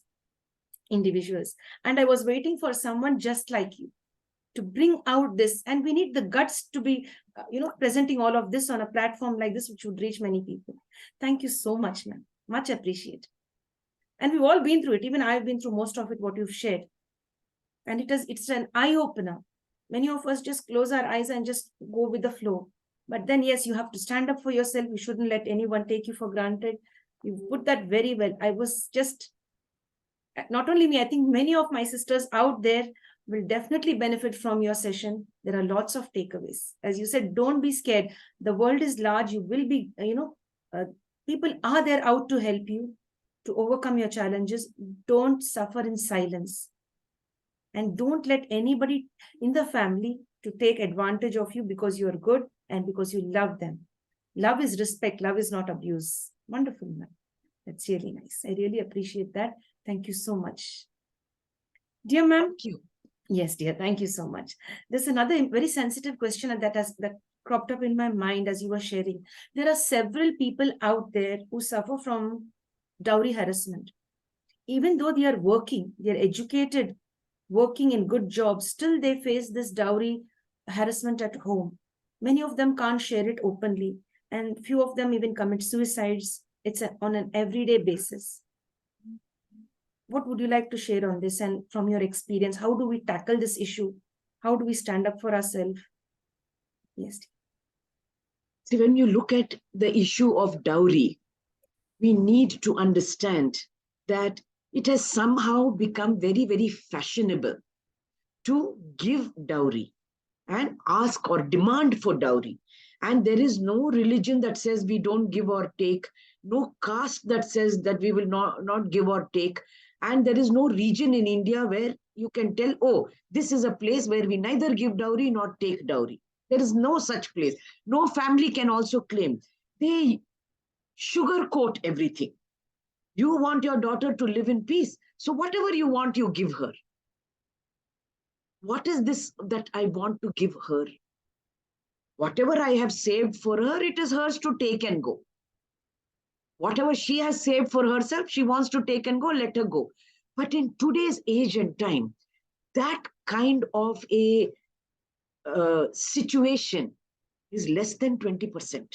individuals, and I was waiting for someone just like you to bring out this. And we need the guts to be, presenting all of this on a platform like this, which would reach many people. Thank you so much, ma'am. Much appreciated. And we've all been through it. Even I've been through most of it, what you've shared. And it's an eye-opener. Many of us just close our eyes and just go with the flow. But then, yes, you have to stand up for yourself. You shouldn't let anyone take you for granted. You put that very well. I was just not only me, I think many of my sisters out there will definitely benefit from your session. There are lots of takeaways. As you said, don't be scared. The world is large. You will be, people are there out to help you to overcome your challenges. Don't suffer in silence. And don't let anybody in the family to take advantage of you because you're good and because you love them. Love is respect. Love is not abuse. Wonderful, ma'am. That's really nice. I really appreciate that. Thank you so much. Dear ma'am. Thank you. Yes, dear. Thank you so much. There's another very sensitive question that cropped up in my mind as you were sharing. There are several people out there who suffer from dowry harassment. Even though they are working, they are educated, working in good jobs, still they face this dowry harassment at home. Many of them can't share it openly, and few of them even commit suicides. It's on an everyday basis. What would you like to share on this? And from your experience, how do we tackle this issue? How do we stand up for ourselves? Yes. See, when you look at the issue of dowry, we need to understand that it has somehow become very, very fashionable to give dowry and ask or demand for dowry. And there is no religion that says we don't give or take, no caste that says that we will not give or take. And there is no region in India where you can tell, oh, this is a place where we neither give dowry nor take dowry. There is no such place. No family can also claim. They sugarcoat everything. You want your daughter to live in peace. So whatever you want, you give her. What is this that I want to give her? Whatever I have saved for her, it is hers to take and go. Whatever she has saved for herself, she wants to take and go, let her go. But in today's age and time, that kind of a situation is less than 20%.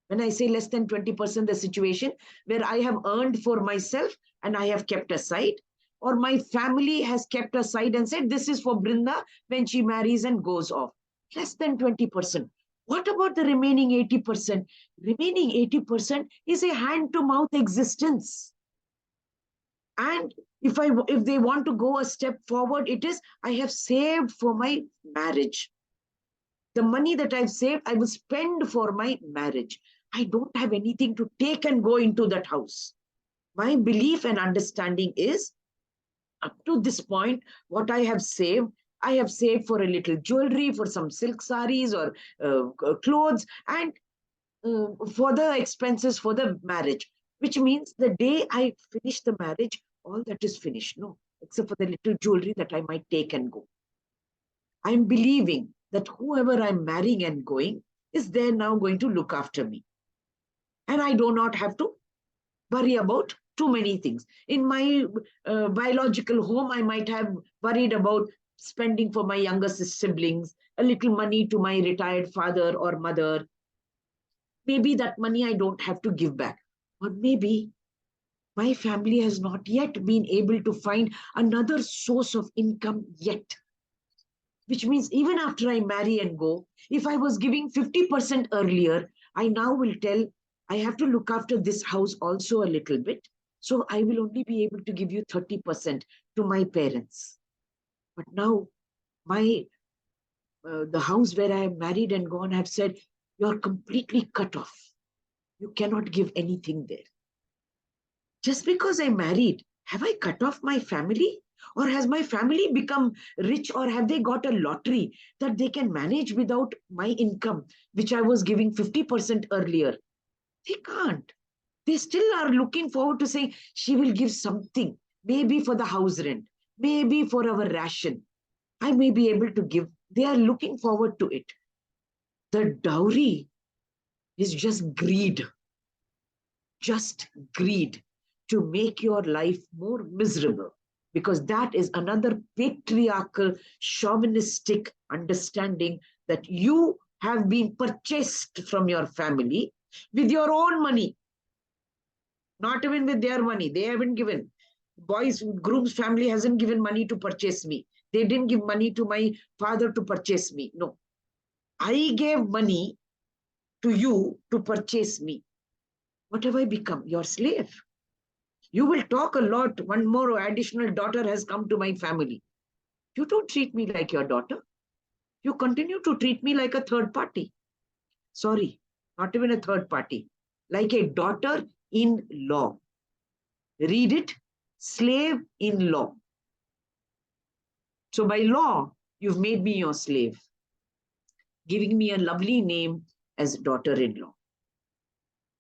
When I say less than 20%, the situation where I have earned for myself and I have kept aside, or my family has kept aside and said, this is for Brinda when she marries and goes off. Less than 20%. What about the remaining 80%? Remaining 80% is a hand-to-mouth existence. And if they want to go a step forward, it is, I have saved for my marriage. The money that I've saved, I will spend for my marriage. I don't have anything to take and go into that house. My belief and understanding is, up to this point, what I have saved for a little jewelry, for some silk saris or clothes, and for the expenses for the marriage, which means the day I finish the marriage, all that is finished. No, except for the little jewelry that I might take and go. I'm believing that whoever I'm marrying and going is there now going to look after me. And I do not have to worry about too many things. In my biological home, I might have worried about spending for my younger siblings, a little money to my retired father or mother. Maybe that money I don't have to give back. Or maybe my family has not yet been able to find another source of income yet. Which means even after I marry and go, if I was giving 50% earlier, I now will tell, I have to look after this house also a little bit. So I will only be able to give you 30% to my parents. But now the house where I am married and gone have said, you're completely cut off. You cannot give anything there. Just because I married, have I cut off my family? Or has my family become rich, or have they got a lottery that they can manage without my income, which I was giving 50% earlier? They can't. They still are looking forward to saying, she will give something, maybe for the house rent, maybe for our ration. I may be able to give. They are looking forward to it. The dowry is just greed. Just greed to make your life more miserable. Because that is another patriarchal, chauvinistic understanding that you have been purchased from your family with your own money. Not even with their money. They haven't given. Groom's family hasn't given money to purchase me. They didn't give money to my father to purchase me. No. I gave money to you to purchase me. What have I become? Your slave. You will talk a lot. One more additional daughter has come to my family. You don't treat me like your daughter. You continue to treat me like a third party. Sorry, not even a third party. Like a daughter-in-law. Read it, slave-in-law. So by law, you've made me your slave, giving me a lovely name as daughter-in-law.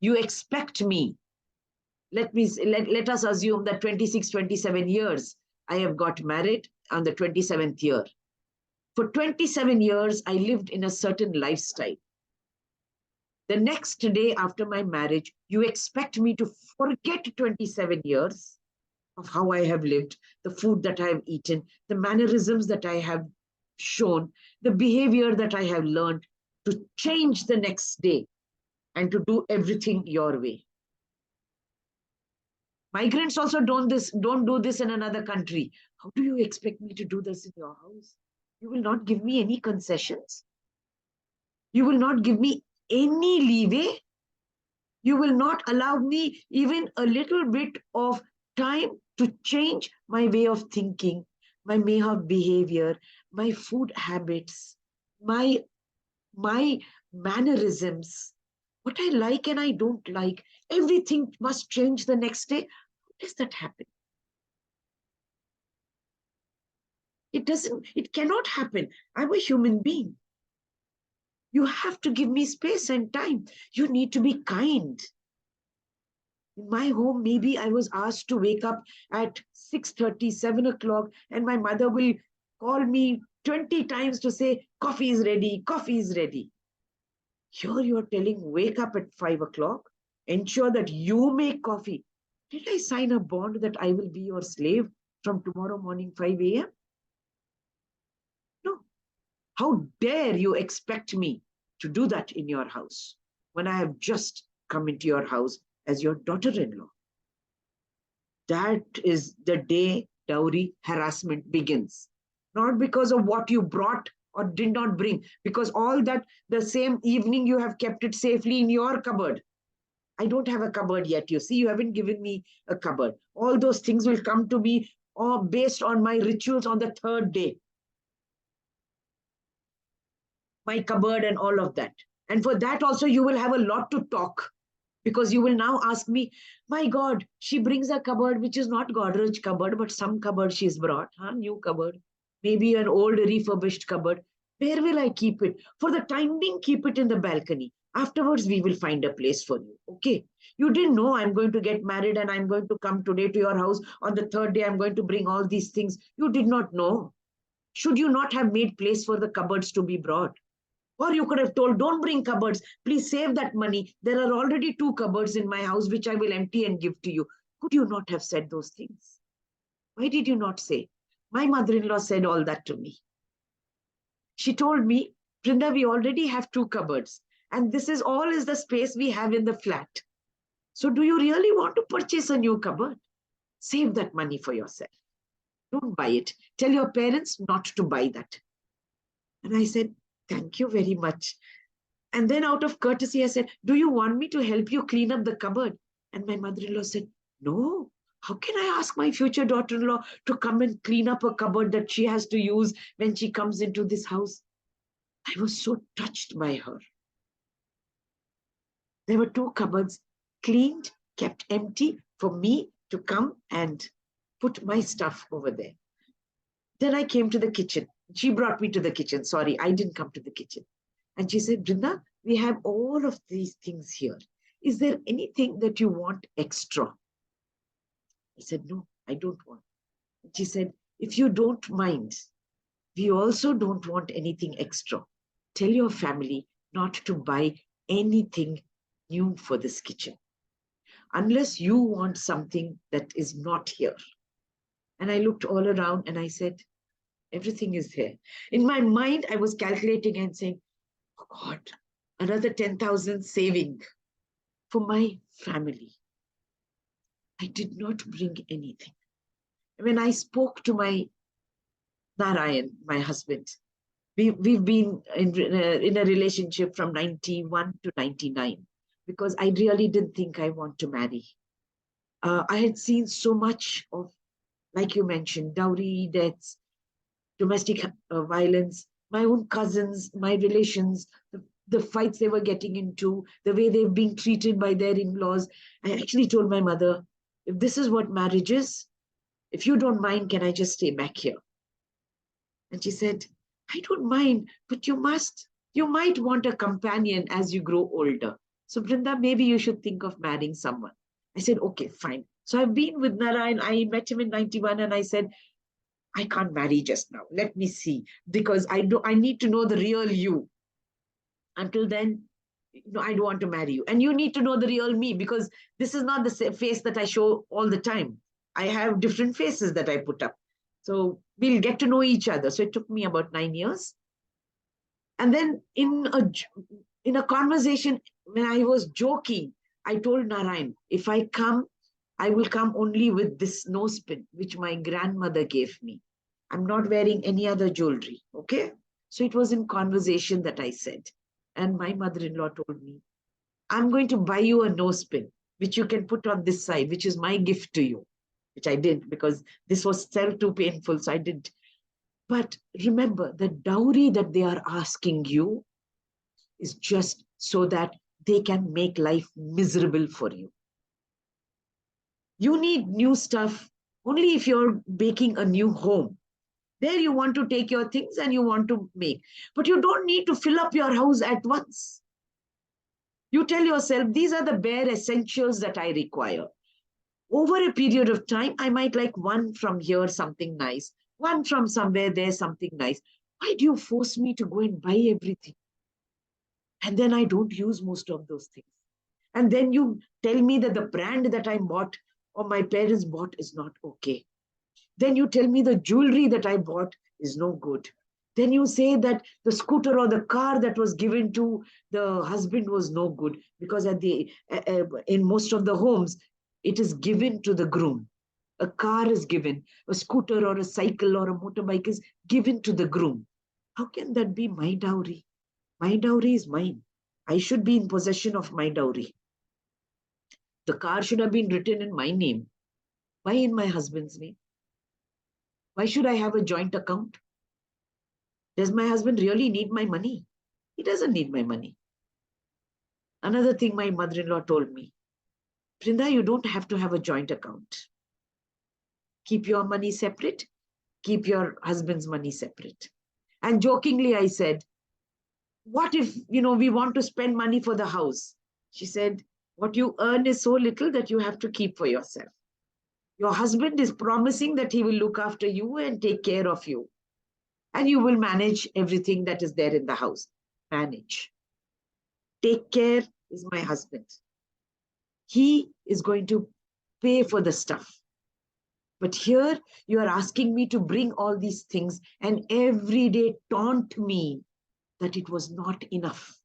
You expect me. Let us assume that 26, 27 years, I have got married on the 27th year. For 27 years, I lived in a certain lifestyle. The next day after my marriage, you expect me to forget 27 years of how I have lived, the food that I have eaten, the mannerisms that I have shown, the behavior that I have learned, to change the next day and to do everything your way. Migrants also don't do this in another country. How do you expect me to do this in your house? You will not give me any concessions. You will not give me any leeway. You will not allow me even a little bit of time to change my way of thinking, my way of behavior, my food habits, my mannerisms, what I like and I don't like. Everything must change the next day. How does that happen? It cannot happen. I'm a human being. You have to give me space and time. You need to be kind. In my home, maybe I was asked to wake up at 6:30, 7 o'clock, and my mother will call me 20 times to say, coffee is ready, coffee is ready. Here you are telling, wake up at 5 o'clock, ensure that you make coffee. Did I sign a bond that I will be your slave from tomorrow morning 5 a.m.? No. How dare you expect me to do that in your house when I have just come into your house as your daughter-in-law? That is the day dowry harassment begins. Not because of what you brought or did not bring, because all that the same evening you have kept it safely in your cupboard. I don't have a cupboard yet. You see, you haven't given me a cupboard. All those things will come to me based on my rituals on the third day. My cupboard and all of that. And for that also, you will have a lot to talk, because you will now ask me, my God, she brings a cupboard which is not Godrej cupboard, but some cupboard she's brought, new cupboard, maybe an old refurbished cupboard. Where will I keep it? For the time being, keep it in the balcony. Afterwards, we will find a place for you. Okay. You didn't know I'm going to get married and I'm going to come today to your house. On the third day, I'm going to bring all these things. You did not know. Should you not have made place for the cupboards to be brought? Or you could have told, don't bring cupboards. Please save that money. There are already 2 cupboards in my house, which I will empty and give to you. Could you not have said those things? Why did you not say? My mother-in-law said all that to me. She told me, Brinda, we already have 2 cupboards. And this is all is the space we have in the flat. So do you really want to purchase a new cupboard? Save that money for yourself. Don't buy it. Tell your parents not to buy that. And I said, thank you very much. And then out of courtesy, I said, do you want me to help you clean up the cupboard? And my mother-in-law said, no. How can I ask my future daughter-in-law to come and clean up a cupboard that she has to use when she comes into this house? I was so touched by her. There were 2 cupboards, cleaned, kept empty for me to come and put my stuff over there. Then I came to the kitchen. She brought me to the kitchen. Sorry, I didn't come to the kitchen. And she said, Brinda, we have all of these things here. Is there anything that you want extra? I said, no, I don't want. And she said, if you don't mind, we also don't want anything extra. Tell your family not to buy anything new for this kitchen, unless you want something that is not here. And I looked all around and I said, everything is here. In my mind, I was calculating and saying, oh God, another 10,000 saving for my family. I did not bring anything. When I spoke to my Narayan, my husband, we've been in a relationship from 91 to 99, because I really didn't think I want to marry. I had seen so much of, like you mentioned, dowry deaths, domestic violence, my own cousins, my relations, the fights they were getting into, the way they've been treated by their in-laws. I actually told my mother, if this is what marriage is, if you don't mind, can I just stay back here? And she said, I don't mind, but you must. You might want a companion as you grow older. So, Brinda, maybe you should think of marrying someone. I said, okay, fine. So I've been with Narayan. I met him in 91 and I said, I can't marry just now. Let me see. Because I need to know the real you. Until then, I don't want to marry you. And you need to know the real me, because this is not the face that I show all the time. I have different faces that I put up. So we'll get to know each other. So it took me about 9 years. And then in a conversation, when I was joking, I told Narayan, if I come, I will come only with this nose pin, which my grandmother gave me. I'm not wearing any other jewelry. Okay. So it was in conversation that I said. And my mother-in-law told me, I'm going to buy you a nose pin, which you can put on this side, which is my gift to you, which I did because this was still too painful. So I did. But remember, the dowry that they are asking you is just so that they can make life miserable for you. You need new stuff only if you're making a new home. There you want to take your things and you want to make. But you don't need to fill up your house at once. You tell yourself, these are the bare essentials that I require. Over a period of time, I might like one from here, something nice. One from somewhere there, something nice. Why do you force me to go and buy everything? And then I don't use most of those things. And then you tell me that the brand that I bought or my parents bought is not okay. Then you tell me the jewelry that I bought is no good. Then you say that the scooter or the car that was given to the husband was no good, because in most of the homes, it is given to the groom. A car is given, a scooter or a cycle or a motorbike is given to the groom. How can that be my dowry? My dowry is mine. I should be in possession of my dowry. The car should have been written in my name. Why in my husband's name? Why should I have a joint account? Does my husband really need my money? He doesn't need my money. Another thing my mother-in-law told me, Brinda, you don't have to have a joint account. Keep your money separate. Keep your husband's money separate. And jokingly, I said, what if, we want to spend money for the house? She said, what you earn is so little that you have to keep for yourself. Your husband is promising that he will look after you and take care of you. And you will manage everything that is there in the house. Manage. Take care is my husband. He is going to pay for the stuff. But here you are asking me to bring all these things and every day taunt me that it was not enough.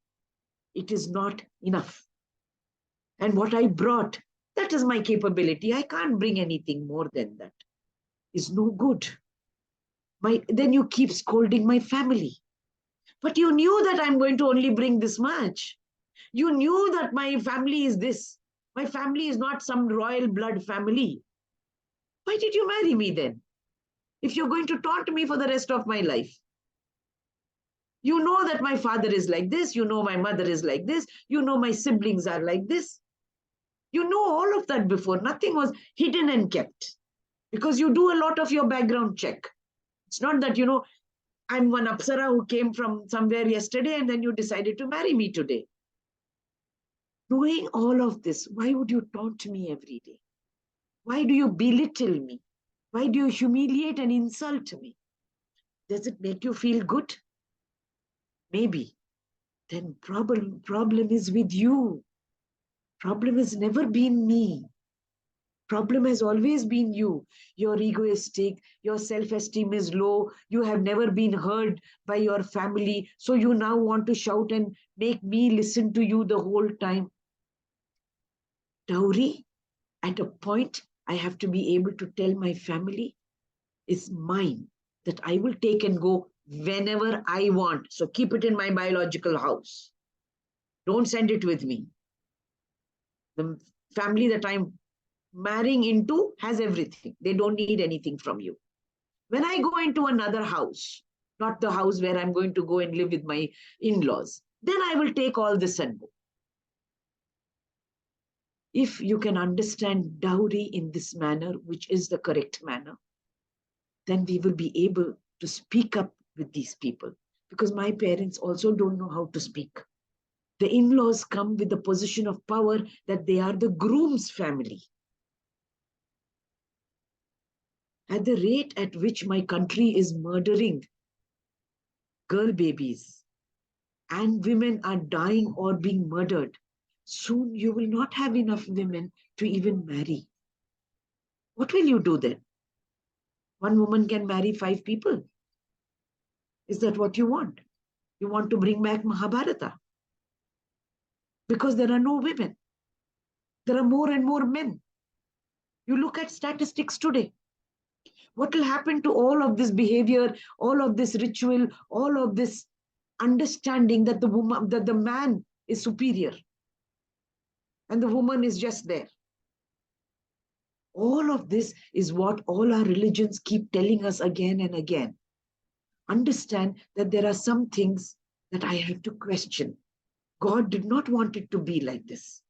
It is not enough. And what I brought, that is my capability. I can't bring anything more than that. It's no good. Then you keep scolding my family. But you knew that I'm going to only bring this much. You knew that my family is this. My family is not some royal blood family. Why did you marry me then? If you're going to taunt me for the rest of my life. You know that my father is like this. You know my mother is like this. You know my siblings are like this. You know all of that before. Nothing was hidden and kept. Because you do a lot of your background check. It's not that, I'm one Apsara who came from somewhere yesterday and then you decided to marry me today. Knowing all of this, why would you taunt me every day? Why do you belittle me? Why do you humiliate and insult me? Does it make you feel good? Maybe. Then problem is with you. Problem has never been me. Problem has always been you. You're egoistic, your self-esteem is low, you have never been heard by your family, so you now want to shout and make me listen to you the whole time. Dowry, at a point, I have to be able to tell my family, is mine, that I will take and go whenever I want. So keep it in my biological house. Don't send it with me. The family that I'm marrying into has everything. They don't need anything from you. When I go into another house, not the house where I'm going to go and live with my in-laws, then I will take all this and go. If you can understand dowry in this manner, which is the correct manner, then we will be able to speak up with these people. Because my parents also don't know how to speak. The in-laws come with the position of power that they are the groom's family. At the rate at which my country is murdering girl babies and women are dying or being murdered, soon you will not have enough women to even marry. What will you do then? One woman can marry 5 people. Is that what you want? You want to bring back Mahabharata? Because there are no women. There are more and more men. You look at statistics today. What will happen to all of this behavior, all of this ritual, all of this understanding that the man is superior and the woman is just there? All of this is what all our religions keep telling us again and again. Understand that there are some things that I have to question. God did not want it to be like this.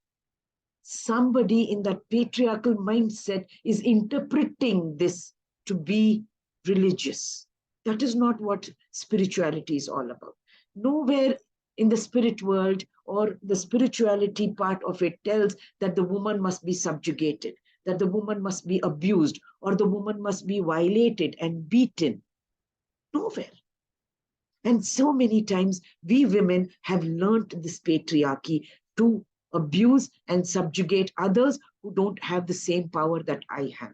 Somebody in that patriarchal mindset is interpreting this to be religious. That is not what spirituality is all about. Nowhere in the spirit world or the spirituality part of it tells that the woman must be subjugated, that the woman must be abused, or the woman must be violated and beaten. Nowhere. And so many times we women have learned this patriarchy to abuse and subjugate others who don't have the same power that I have.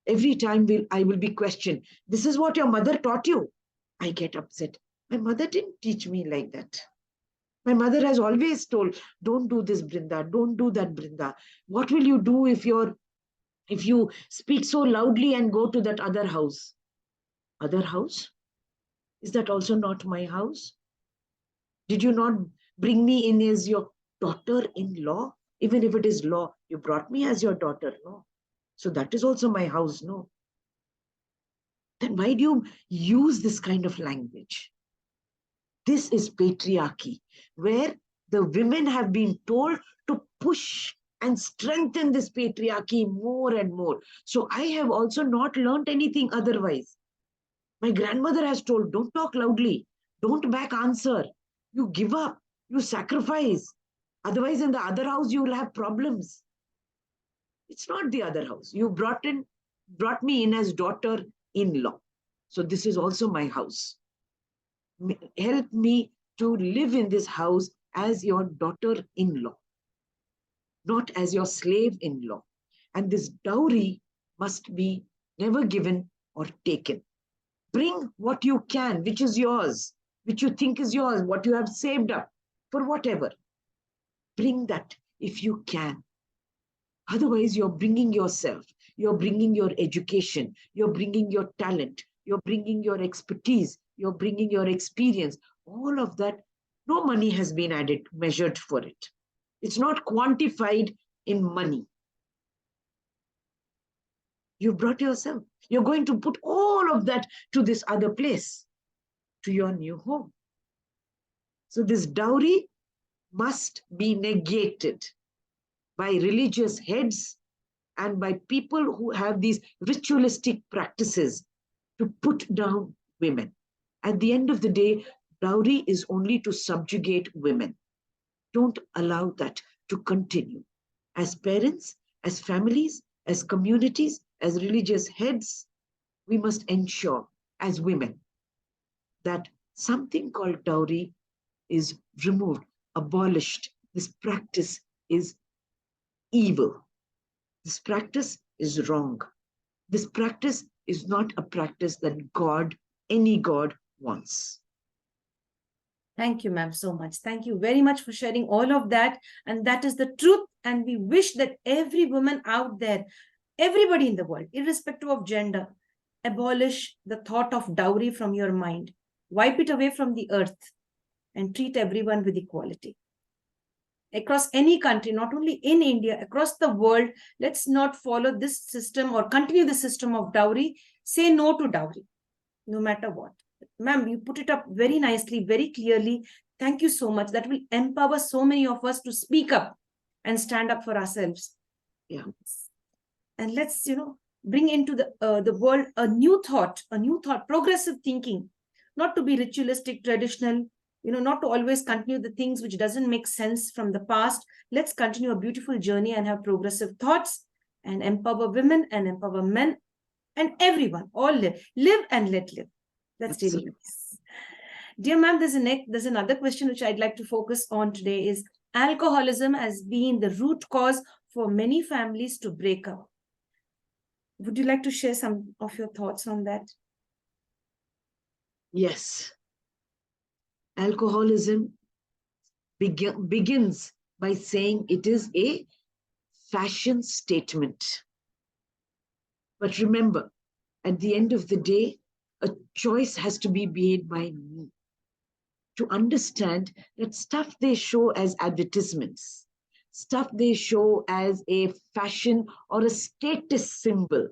Every time I will be questioned, this is what your mother taught you. I get upset. My mother didn't teach me like that. My mother has always told, don't do this, Brinda, don't do that, Brinda. What will you do if you speak so loudly and go to that other house? Other house? Is that also not my house? Did you not bring me in as your daughter-in-law? Even if it is law, you brought me as your daughter, no? So that is also my house, no? Then why do you use this kind of language? This is patriarchy, where the women have been told to push and strengthen this patriarchy more and more. So I have also not learned anything otherwise. My grandmother has told, don't talk loudly, don't back answer. You give up, you sacrifice. Otherwise, in the other house, you will have problems. It's not the other house. You brought me in as daughter-in-law. So this is also my house. Help me to live in this house as your daughter-in-law, not as your slave-in-law. And this dowry must be never given or taken. Bring what you can, which is yours, which you think is yours, what you have saved up for whatever. Bring that if you can. Otherwise, you're bringing yourself, you're bringing your education, you're bringing your talent, you're bringing your expertise, you're bringing your experience. All of that, no money has been measured for it. It's not quantified in money. You brought yourself. You're going to put all of that to this other place, to your new home. So this dowry must be negated by religious heads and by people who have these ritualistic practices to put down women. At the end of the day, dowry is only to subjugate women. Don't allow that to continue. As parents, as families, as communities, as religious heads, we must ensure, as women, that something called dowry is removed, abolished. This practice is evil. This practice is wrong. This practice is not a practice that God, any God, wants. Thank you, ma'am, so much. Thank you very much for sharing all of that. And that is the truth. And we wish that every woman out there, everybody in the world, irrespective of gender, abolish the thought of dowry from your mind. Wipe it away from the earth and treat everyone with equality. across any country, not only in India, across the world. Let's not follow this system or continue the system of dowry. Say no to dowry, no matter what. Ma'am, you put it up very nicely, very clearly. Thank you so much. That will empower so many of us to speak up and stand up for ourselves. Yeah. And let's, bring into the world a new thought, progressive thinking, not to be ritualistic, traditional, not to always continue the things which doesn't make sense from the past. Let's continue a beautiful journey and have progressive thoughts and empower women and empower men and everyone. All live and let live. That's really nice. Dear ma'am, there's another question which I'd like to focus on today is alcoholism has been the root cause for many families to break up. Would you like to share some of your thoughts on that? Yes. Alcoholism begins by saying it is a fashion statement. But remember, at the end of the day, a choice has to be made by me to understand that stuff they show as advertisements, stuff they show as a fashion or a status symbol,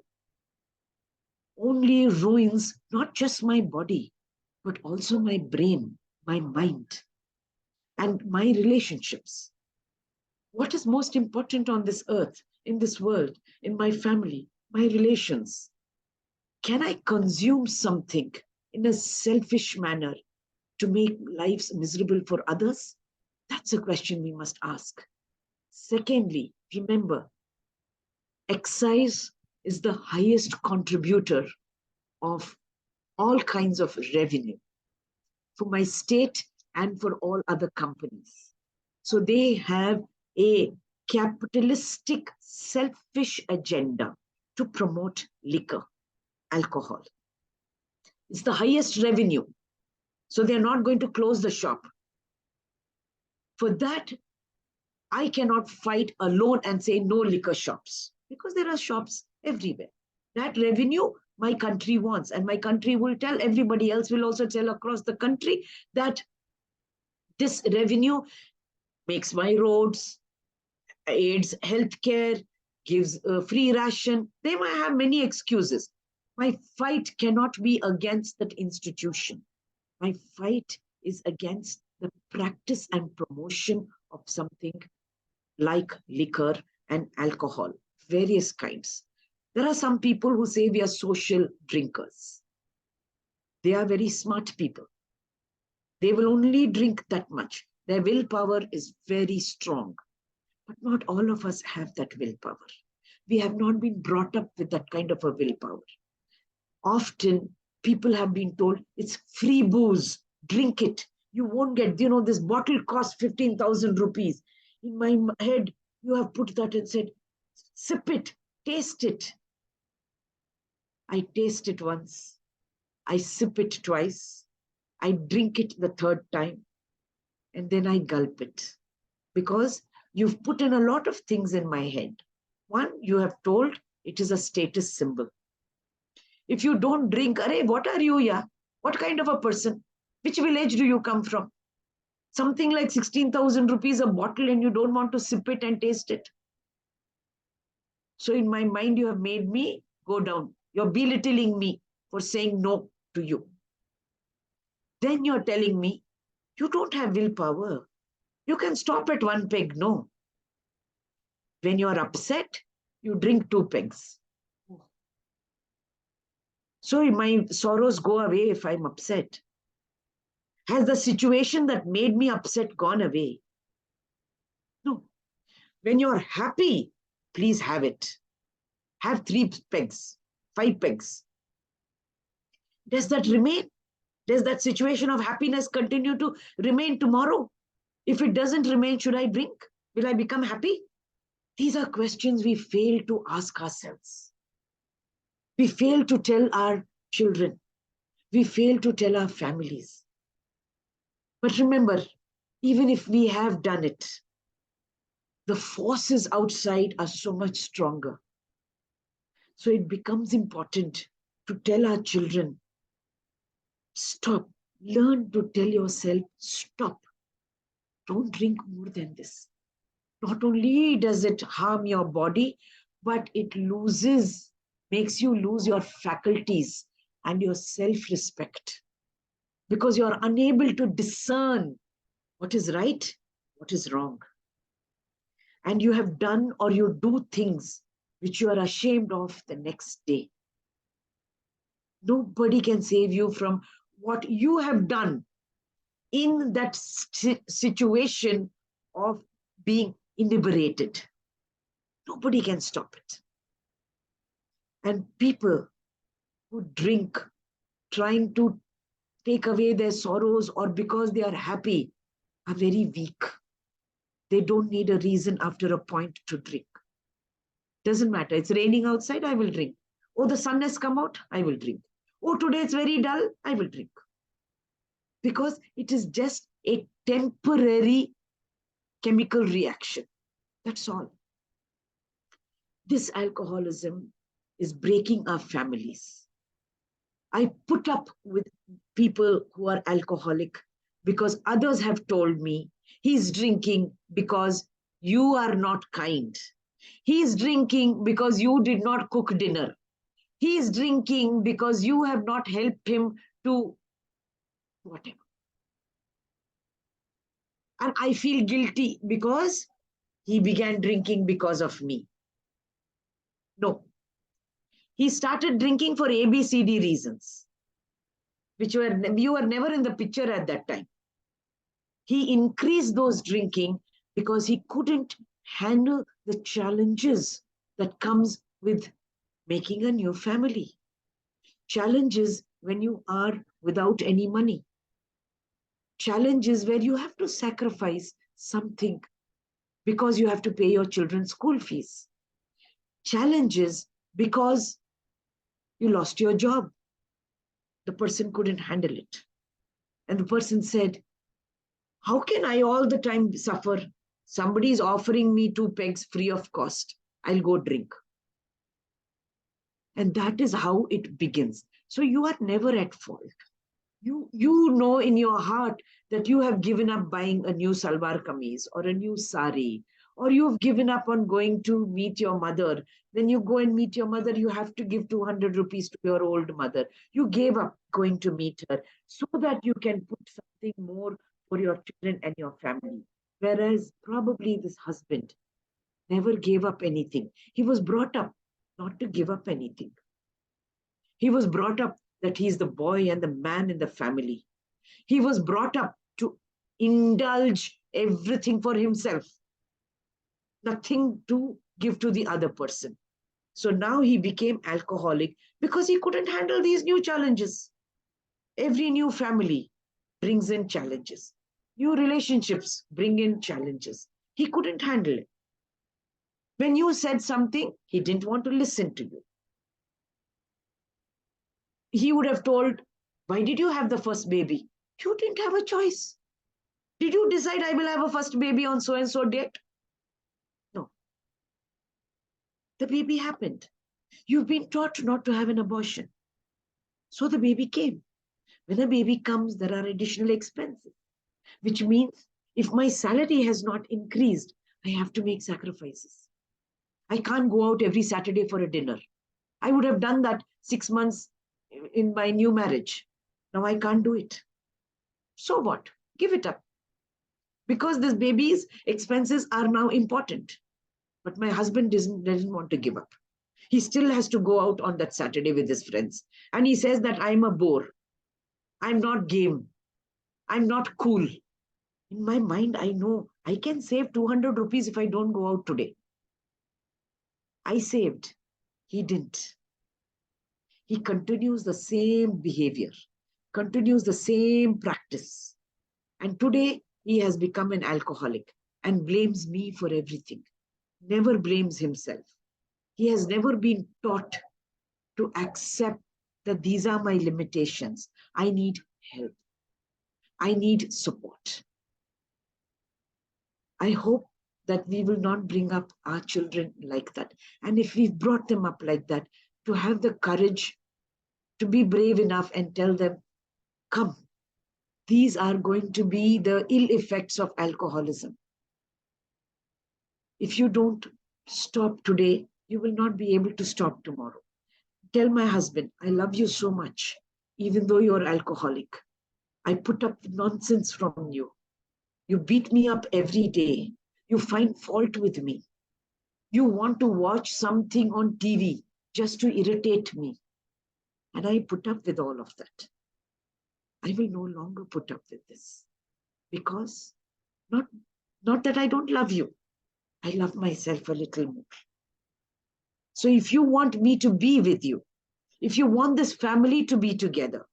only ruins not just my body, but also my brain, my mind, and my relationships. What is most important on this earth, in this world, in my family, my relations? Can I consume something in a selfish manner to make lives miserable for others? That's a question we must ask. Secondly, remember, excise is the highest contributor of all kinds of revenue for my state and for all other companies. So they have a capitalistic, selfish agenda to promote liquor, alcohol. It's the highest revenue. So they're not going to close the shop. For that, I cannot fight alone and say no liquor shops, because there are shops everywhere. That revenue my country wants, and my country will tell, everybody else will also tell across the country that this revenue makes my roads, aids healthcare, gives free ration. They might have many excuses. My fight cannot be against that institution. My fight is against the practice and promotion of something like liquor and alcohol, various kinds. There are some people who say we are social drinkers. They are very smart people. They will only drink that much. Their willpower is very strong. But not all of us have that willpower. We have not been brought up with that kind of a willpower. Often people have been told it's free booze, drink it. You won't get, this bottle costs 15,000 rupees. In my head, you have put that and said, sip it, taste it. I taste it once. I sip it twice. I drink it the third time. And then I gulp it. Because you've put in a lot of things in my head. One, you have told it is a status symbol. If you don't drink, what are you, yeah? What kind of a person? Which village do you come from? Something like 16,000 rupees a bottle and you don't want to sip it and taste it. So in my mind, you have made me go down. You're belittling me for saying no to you. Then you're telling me, you don't have willpower. You can stop at one peg. No. When you're upset, you drink 2 pegs. So my sorrows go away if I'm upset. Has the situation that made me upset gone away? No. When you're happy, please have it. Have 3 pegs, 5 pegs. Does that remain? Does that situation of happiness continue to remain tomorrow? If it doesn't remain, should I drink? Will I become happy? These are questions we fail to ask ourselves. We fail to tell our children. We fail to tell our families. But remember, even if we have done it, the forces outside are so much stronger. So it becomes important to tell our children, stop. Learn to tell yourself, stop. Don't drink more than this. Not only does it harm your body, but it makes you lose your faculties and your self-respect, because you're unable to discern what is right, what is wrong. And you have done or you do things which you are ashamed of the next day. Nobody can save you from what you have done in that situation of being inebriated. Nobody can stop it. And people who drink, trying to take away their sorrows or because they are happy, are very weak. They don't need a reason after a point to drink. Doesn't matter. It's raining outside, I will drink. Oh, the sun has come out, I will drink. Oh, today it's very dull, I will drink. Because it is just a temporary chemical reaction. That's all. This alcoholism is breaking our families. I put up with people who are alcoholic because others have told me he's drinking because you are not kind. He's drinking because you did not cook dinner. He's drinking because you have not helped him to whatever. And I feel guilty because he began drinking because of me. No. He started drinking for ABCD reasons, which you were never in the picture at that time. He increased those drinking because he couldn't handle the challenges that comes with making a new family. Challenges when you are without any money. Challenges where you have to sacrifice something because you have to pay your children's school fees. Challenges because you lost your job. The person couldn't handle it. And the person said, how can I all the time suffer? Somebody is offering me 2 pegs free of cost. I'll go drink. And that is how it begins. So you are never at fault. You know in your heart that you have given up buying a new salwar kameez or a new sari, or you've given up on going to meet your mother. When you go and meet your mother, you have to give 200 rupees to your old mother. You gave up going to meet her so that you can put something more for your children and your family. Whereas probably this husband never gave up anything. He was brought up not to give up anything. He was brought up that he's the boy and the man in the family. He was brought up to indulge everything for himself, nothing to give to the other person. So now he became alcoholic because he couldn't handle these new challenges. Every new family brings in challenges. New relationships bring in challenges. He couldn't handle it. When you said something, he didn't want to listen to you. He would have told, why did you have the first baby? You didn't have a choice. Did you decide I will have a first baby on so-and-so date? No. The baby happened. You've been taught not to have an abortion. So the baby came. When a baby comes, there are additional expenses, which means if my salary has not increased, I have to make sacrifices. I can't go out every Saturday for a dinner. I would have done that 6 months in my new marriage. Now I can't do it. So what? Give it up. Because this baby's expenses are now important. But my husband doesn't want to give up. He still has to go out on that Saturday with his friends. And he says that I'm a bore. I'm not game. I'm not cool. In my mind, I know I can save 200 rupees if I don't go out today. I saved. He didn't. He continues the same behavior, continues the same practice. And today, he has become an alcoholic and blames me for everything. Never blames himself. He has never been taught to accept that these are my limitations. I need help. I need support. I hope that we will not bring up our children like that. And if we've brought them up like that, to have the courage to be brave enough and tell them, come, these are going to be the ill effects of alcoholism. If you don't stop today, you will not be able to stop tomorrow. Tell my husband, I love you so much, even though you're alcoholic. I put up with nonsense from you. You beat me up every day. You find fault with me. You want to watch something on TV just to irritate me. And I put up with all of that. I will no longer put up with this. Because not that I don't love you. I love myself a little more. So if you want me to be with you, if you want this family to be together,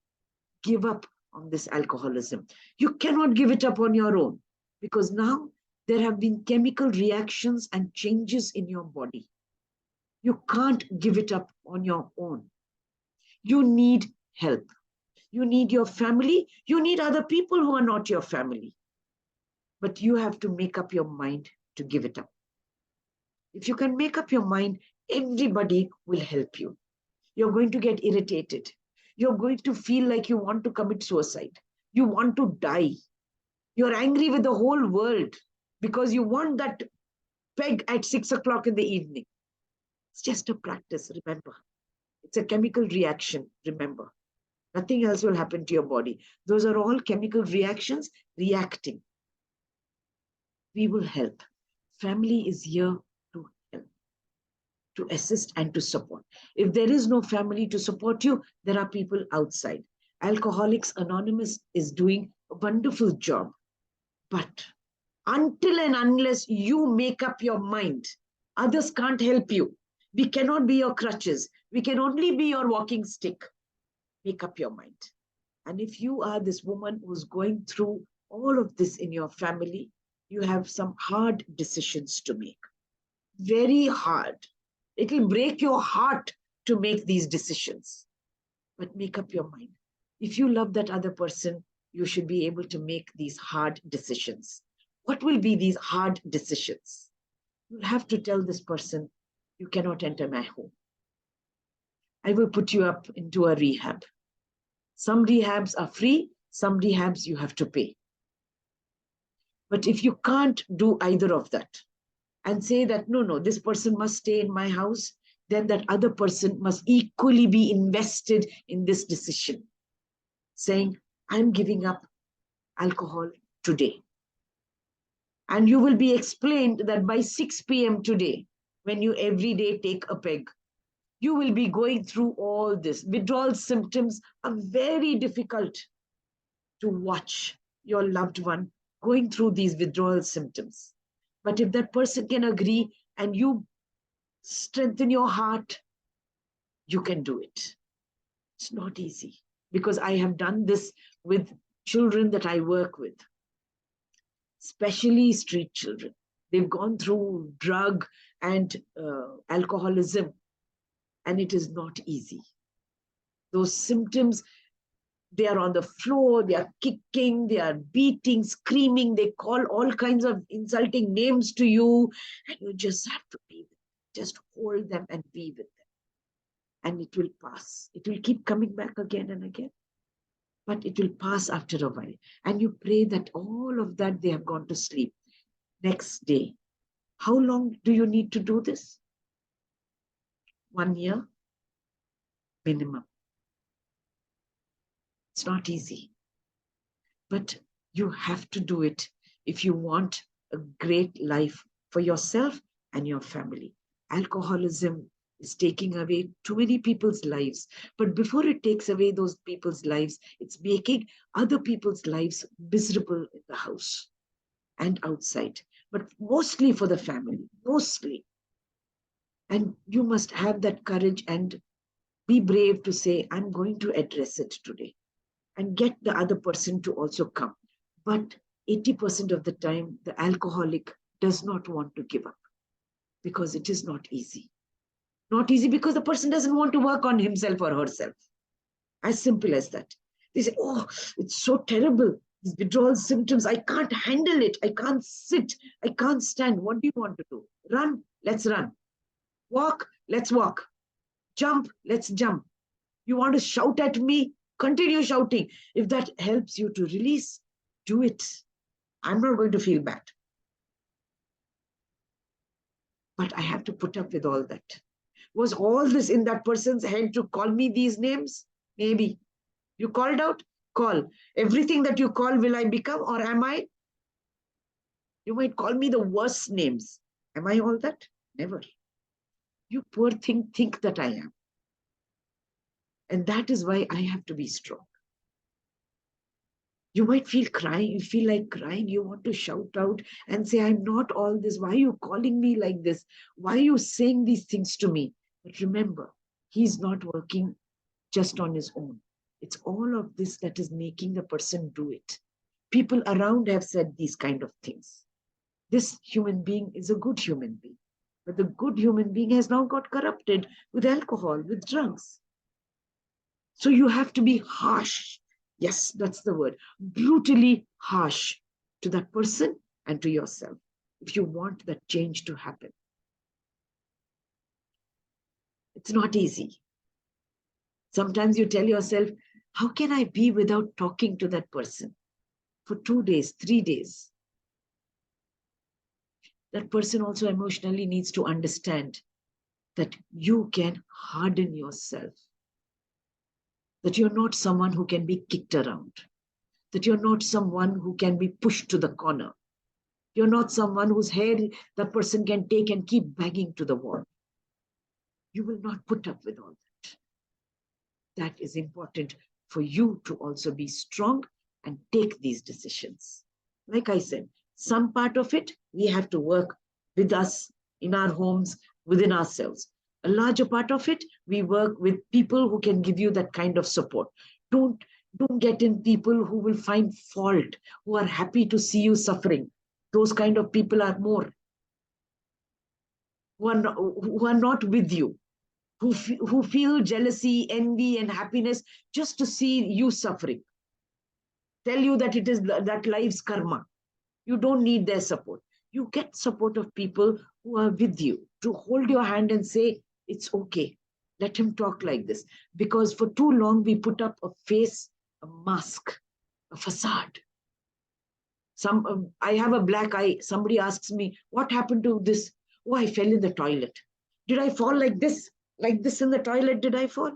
give up on this alcoholism. You cannot give it up on your own, because now there have been chemical reactions and changes in your body. You can't give it up on your own. You need help. You need your family. You need other people who are not your family. But you have to make up your mind to give it up. If you can make up your mind, everybody will help you. You're going to get irritated. You're going to feel like you want to commit suicide. You want to die. You're angry with the whole world because you want that peg at 6 o'clock in the evening. It's just a practice, remember. It's a chemical reaction, remember. Nothing else will happen to your body. Those are all chemical reactions reacting. We will help. Family is here to help, to assist and to support. If there is no family to support you, there are people outside. Alcoholics Anonymous is doing a wonderful job. But until and unless you make up your mind, others can't help you. We cannot be your crutches. We can only be your walking stick. Make up your mind. And if you are this woman who's going through all of this in your family, you have some hard decisions to make. Very hard. It will break your heart to make these decisions. But make up your mind. If you love that other person, you should be able to make these hard decisions. What will be these hard decisions? You'll have to tell this person, you cannot enter my home. I will put you up into a rehab. Some rehabs are free, some rehabs you have to pay. But if you can't do either of that and say that, no, this person must stay in my house, then that other person must equally be invested in this decision. Saying, I'm giving up alcohol today. And you will be explained that by 6 p.m. today, when you every day take a peg, you will be going through all this. Withdrawal symptoms are very difficult to watch your loved one going through these withdrawal symptoms. But if that person can agree and you strengthen your heart, you can do it. It's not easy, because I have done this with children that I work with, especially street children. They've gone through drug and alcoholism, and it is not easy. Those symptoms, they are on the floor, they are kicking, they are beating, screaming, they call all kinds of insulting names to you, and you just have to be with them. Just hold them and be with them. And it will pass. It will keep coming back again and again, but it will pass after a while. And you pray that all of that, they have gone to sleep. Next day, how long do you need to do this? 1 year minimum. It's not easy, but you have to do it if you want a great life for yourself and your family. Alcoholism is taking away too many people's lives. But before it takes away those people's lives, it's making other people's lives miserable in the house and outside, but mostly for the family, mostly. And you must have that courage and be brave to say, I'm going to address it today, and get the other person to also come. But 80% of the time, the alcoholic does not want to give up, because it is not easy. Not easy because the person doesn't want to work on himself or herself. As simple as that. They say, oh, it's so terrible. These withdrawal symptoms, I can't handle it. I can't sit. I can't stand. What do you want to do? Run? Let's run. Walk? Let's walk. Jump? Let's jump. You want to shout at me? Continue shouting. If that helps you to release, do it. I'm not going to feel bad. But I have to put up with all that. Was all this in that person's head to call me these names? Maybe. You called out? Call. Everything that you call, will I become, or am I? You might call me the worst names. Am I all that? Never. You poor thing think that I am. And that is why I have to be strong. You might feel crying, you feel like crying, you want to shout out and say, I'm not all this. Why are you calling me like this? Why are you saying these things to me? But remember, he's not working just on his own. It's all of this that is making the person do it. People around have said these kind of things. This human being is a good human being. But the good human being has now got corrupted with alcohol, with drugs. So you have to be harsh. Yes, that's the word. Brutally harsh to that person and to yourself if you want that change to happen. It's not easy. Sometimes you tell yourself, how can I be without talking to that person for 2 days, 3 days? That person also emotionally needs to understand that you can harden yourself, that you're not someone who can be kicked around, that you're not someone who can be pushed to the corner. You're not someone whose hair the person can take and keep banging to the wall. You will not put up with all that. That is important for you to also be strong and take these decisions. Like I said, some part of it, we have to work with us in our homes, within ourselves. A larger part of it, we work with people who can give you that kind of support. Don't get in people who will find fault, who are happy to see you suffering. Those kind of people are more, who are not with you, who feel jealousy, envy, and happiness just to see you suffering. Tell you that it is that life's karma. You don't need their support. You get support of people who are with you to hold your hand and say, it's okay. Let him talk like this. Because for too long, we put up a face, a mask, a facade. I have a black eye. Somebody asks me, what happened to this? Oh, I fell in the toilet. Did I fall like this? Like this in the toilet, did I fall?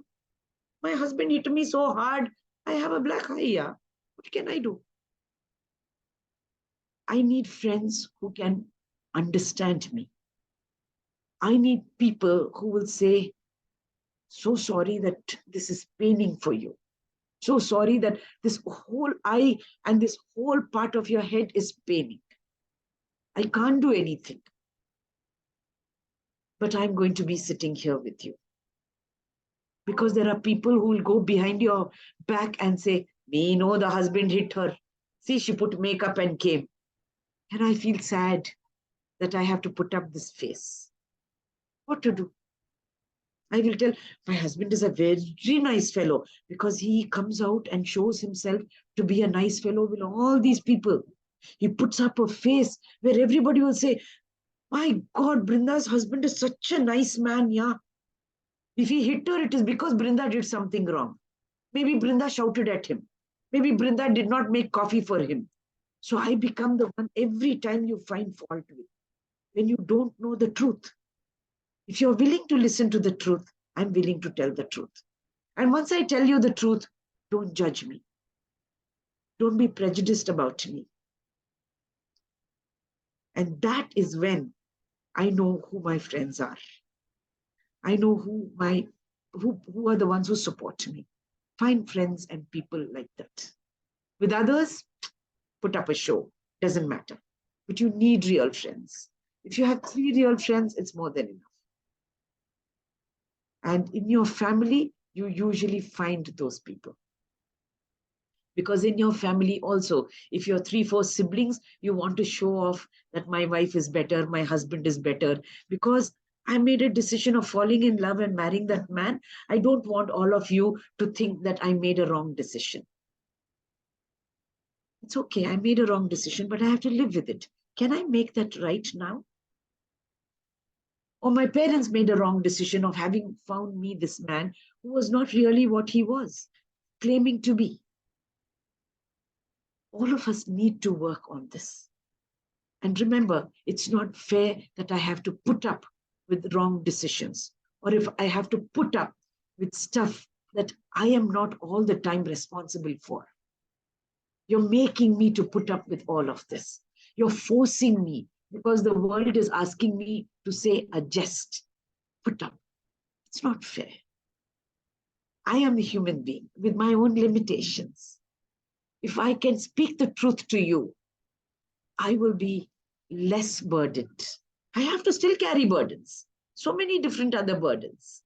My husband hit me so hard. I have a black eye, yeah. What can I do? I need friends who can understand me. I need people who will say, so sorry that this is paining for you. So sorry that this whole eye and this whole part of your head is paining. I can't do anything. But I'm going to be sitting here with you. Because there are people who will go behind your back and say, me know the husband hit her. See, she put makeup and came. And I feel sad that I have to put up this face. What to do? I will tell, my husband is a very nice fellow because he comes out and shows himself to be a nice fellow with all these people. He puts up a face where everybody will say, my God, Brinda's husband is such a nice man, yeah. If he hit her, it is because Brinda did something wrong. Maybe Brinda shouted at him. Maybe Brinda did not make coffee for him. So I become the one every time you find fault with, when you don't know the truth. If you're willing to listen to the truth, I'm willing to tell the truth. And once I tell you the truth, don't judge me. Don't be prejudiced about me. And that is when I know who my friends are. I know who are the ones who support me. Find friends and people like that. With others, put up a show. Doesn't matter. But you need real friends. If you have 3 real friends, it's more than enough. And in your family, you usually find those people. Because in your family also, if you're 3, 4 siblings, you want to show off that my wife is better, my husband is better. Because I made a decision of falling in love and marrying that man. I don't want all of you to think that I made a wrong decision. It's okay, I made a wrong decision, but I have to live with it. Can I make that right now? Or my parents made a wrong decision of having found me this man who was not really what he was, claiming to be. All of us need to work on this. And remember, it's not fair that I have to put up with wrong decisions, or if I have to put up with stuff that I am not all the time responsible for. You're making me to put up with all of this. You're forcing me because the world is asking me to say adjust, put up. It's not fair. I am a human being with my own limitations. If I can speak the truth to you, I will be less burdened. I have to still carry burdens, so many different other burdens.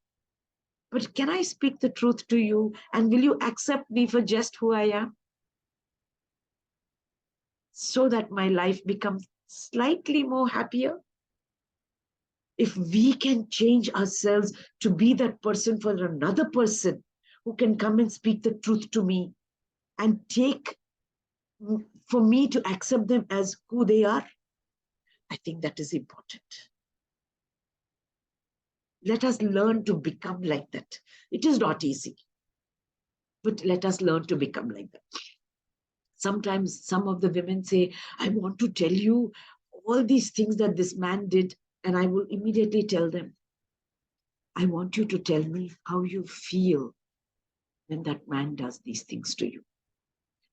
But can I speak the truth to you, and will you accept me for just who I am? So that my life becomes slightly more happier. If we can change ourselves to be that person for another person who can come and speak the truth to me and take for me to accept them as who they are, I think that is important. Let us learn to become like that. It is not easy, but let us learn to become like that. Sometimes some of the women say, I want to tell you all these things that this man did, and I will immediately tell them, I want you to tell me how you feel when that man does these things to you.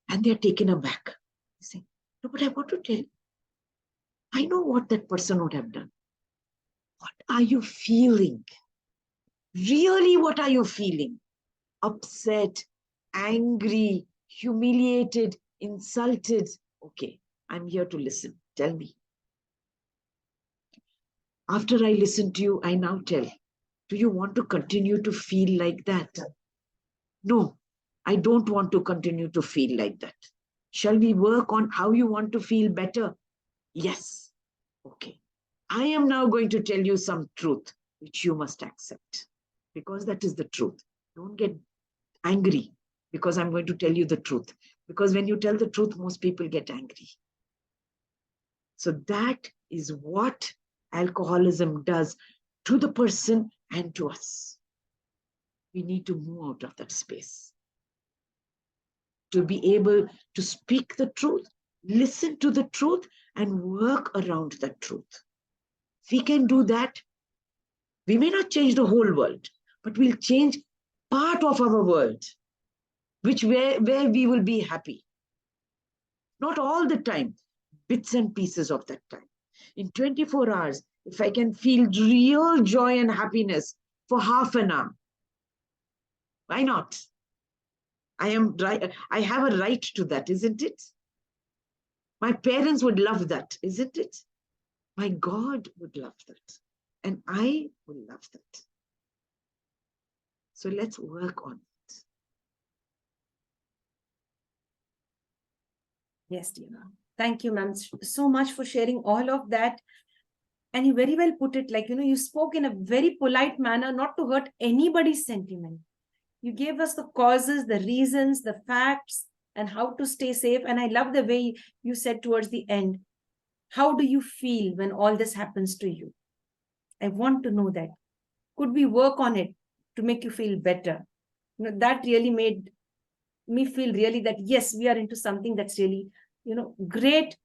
And they're taken aback. They say, no, but I want to tell you. I know what that person would have done. What are you feeling? Really, what are you feeling? Upset, angry, humiliated, insulted. Okay, I'm here to listen. Tell me. After I listen to you, I now tell, do you want to continue to feel like that? No, I don't want to continue to feel like that. Shall we work on how you want to feel better? Yes. Okay. I am now going to tell you some truth, which you must accept, because that is the truth. Don't get angry because I'm going to tell you the truth. Because when you tell the truth, most people get angry. So that is what alcoholism does to the person and to us. We need to move out of that space. To be able to speak the truth, listen to the truth, and work around that truth. If we can do that, we may not change the whole world, but we'll change part of our world, where we will be happy. Not all the time, bits and pieces of that time. In 24 hours, if I can feel real joy and happiness for half an hour, why not? I have a right to that, isn't it? My parents would love that, isn't it? My God would love that. And I will love that. So let's work on it. Yes, dear. Thank you, ma'am, so much for sharing all of that. And you very well put it, like, you spoke in a very polite manner, not to hurt anybody's sentiment. You gave us the causes, the reasons, the facts, and how to stay safe. And I love the way you said towards the end, how do you feel when all this happens to you? I want to know that. Could we work on it to make you feel better? That really made me feel really that, yes, we are into something that's really, great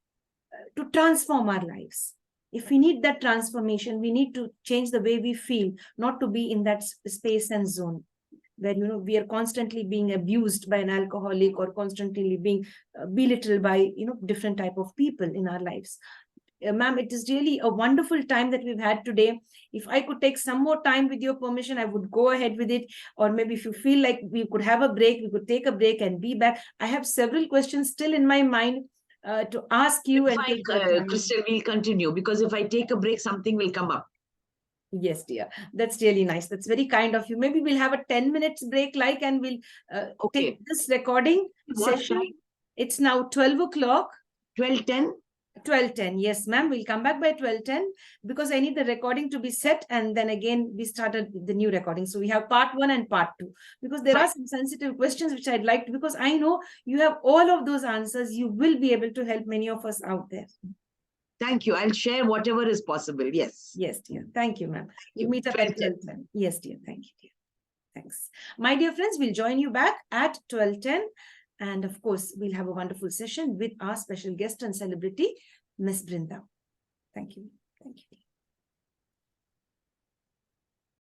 to transform our lives. If we need that transformation, we need to change the way we feel, not to be in that space and zone where, we are constantly being abused by an alcoholic or constantly being belittled by, different type of people in our lives. Ma'am, it is really a wonderful time that we've had today. If I could take some more time with your permission, I would go ahead with it. Or maybe if you feel like we could have a break, we could take a break and be back. I have several questions still in my mind to ask you. Crystal, we'll continue, because if I take a break, something will come up. Yes, dear. That's really nice. That's very kind of you. Maybe we'll have a 10 minutes break, and we'll take this recording session. Time? It's now 12 o'clock. 12:10? 12:10. Yes, ma'am. We'll come back by 12:10 because I need the recording to be set, and then again we started the new recording. So we have part 1 and part 2 because there are some sensitive questions which I'd like to, because I know you have all of those answers. You will be able to help many of us out there. Thank you. I'll share whatever is possible. Yes. Yes, dear. Thank you, ma'am. We'll meet up at 12:10. Yes, dear. Thank you, dear. Thanks. My dear friends, we'll join you back at 12:10. And of course, we'll have a wonderful session with our special guest and celebrity, Miss Brinda. Thank you. Thank you.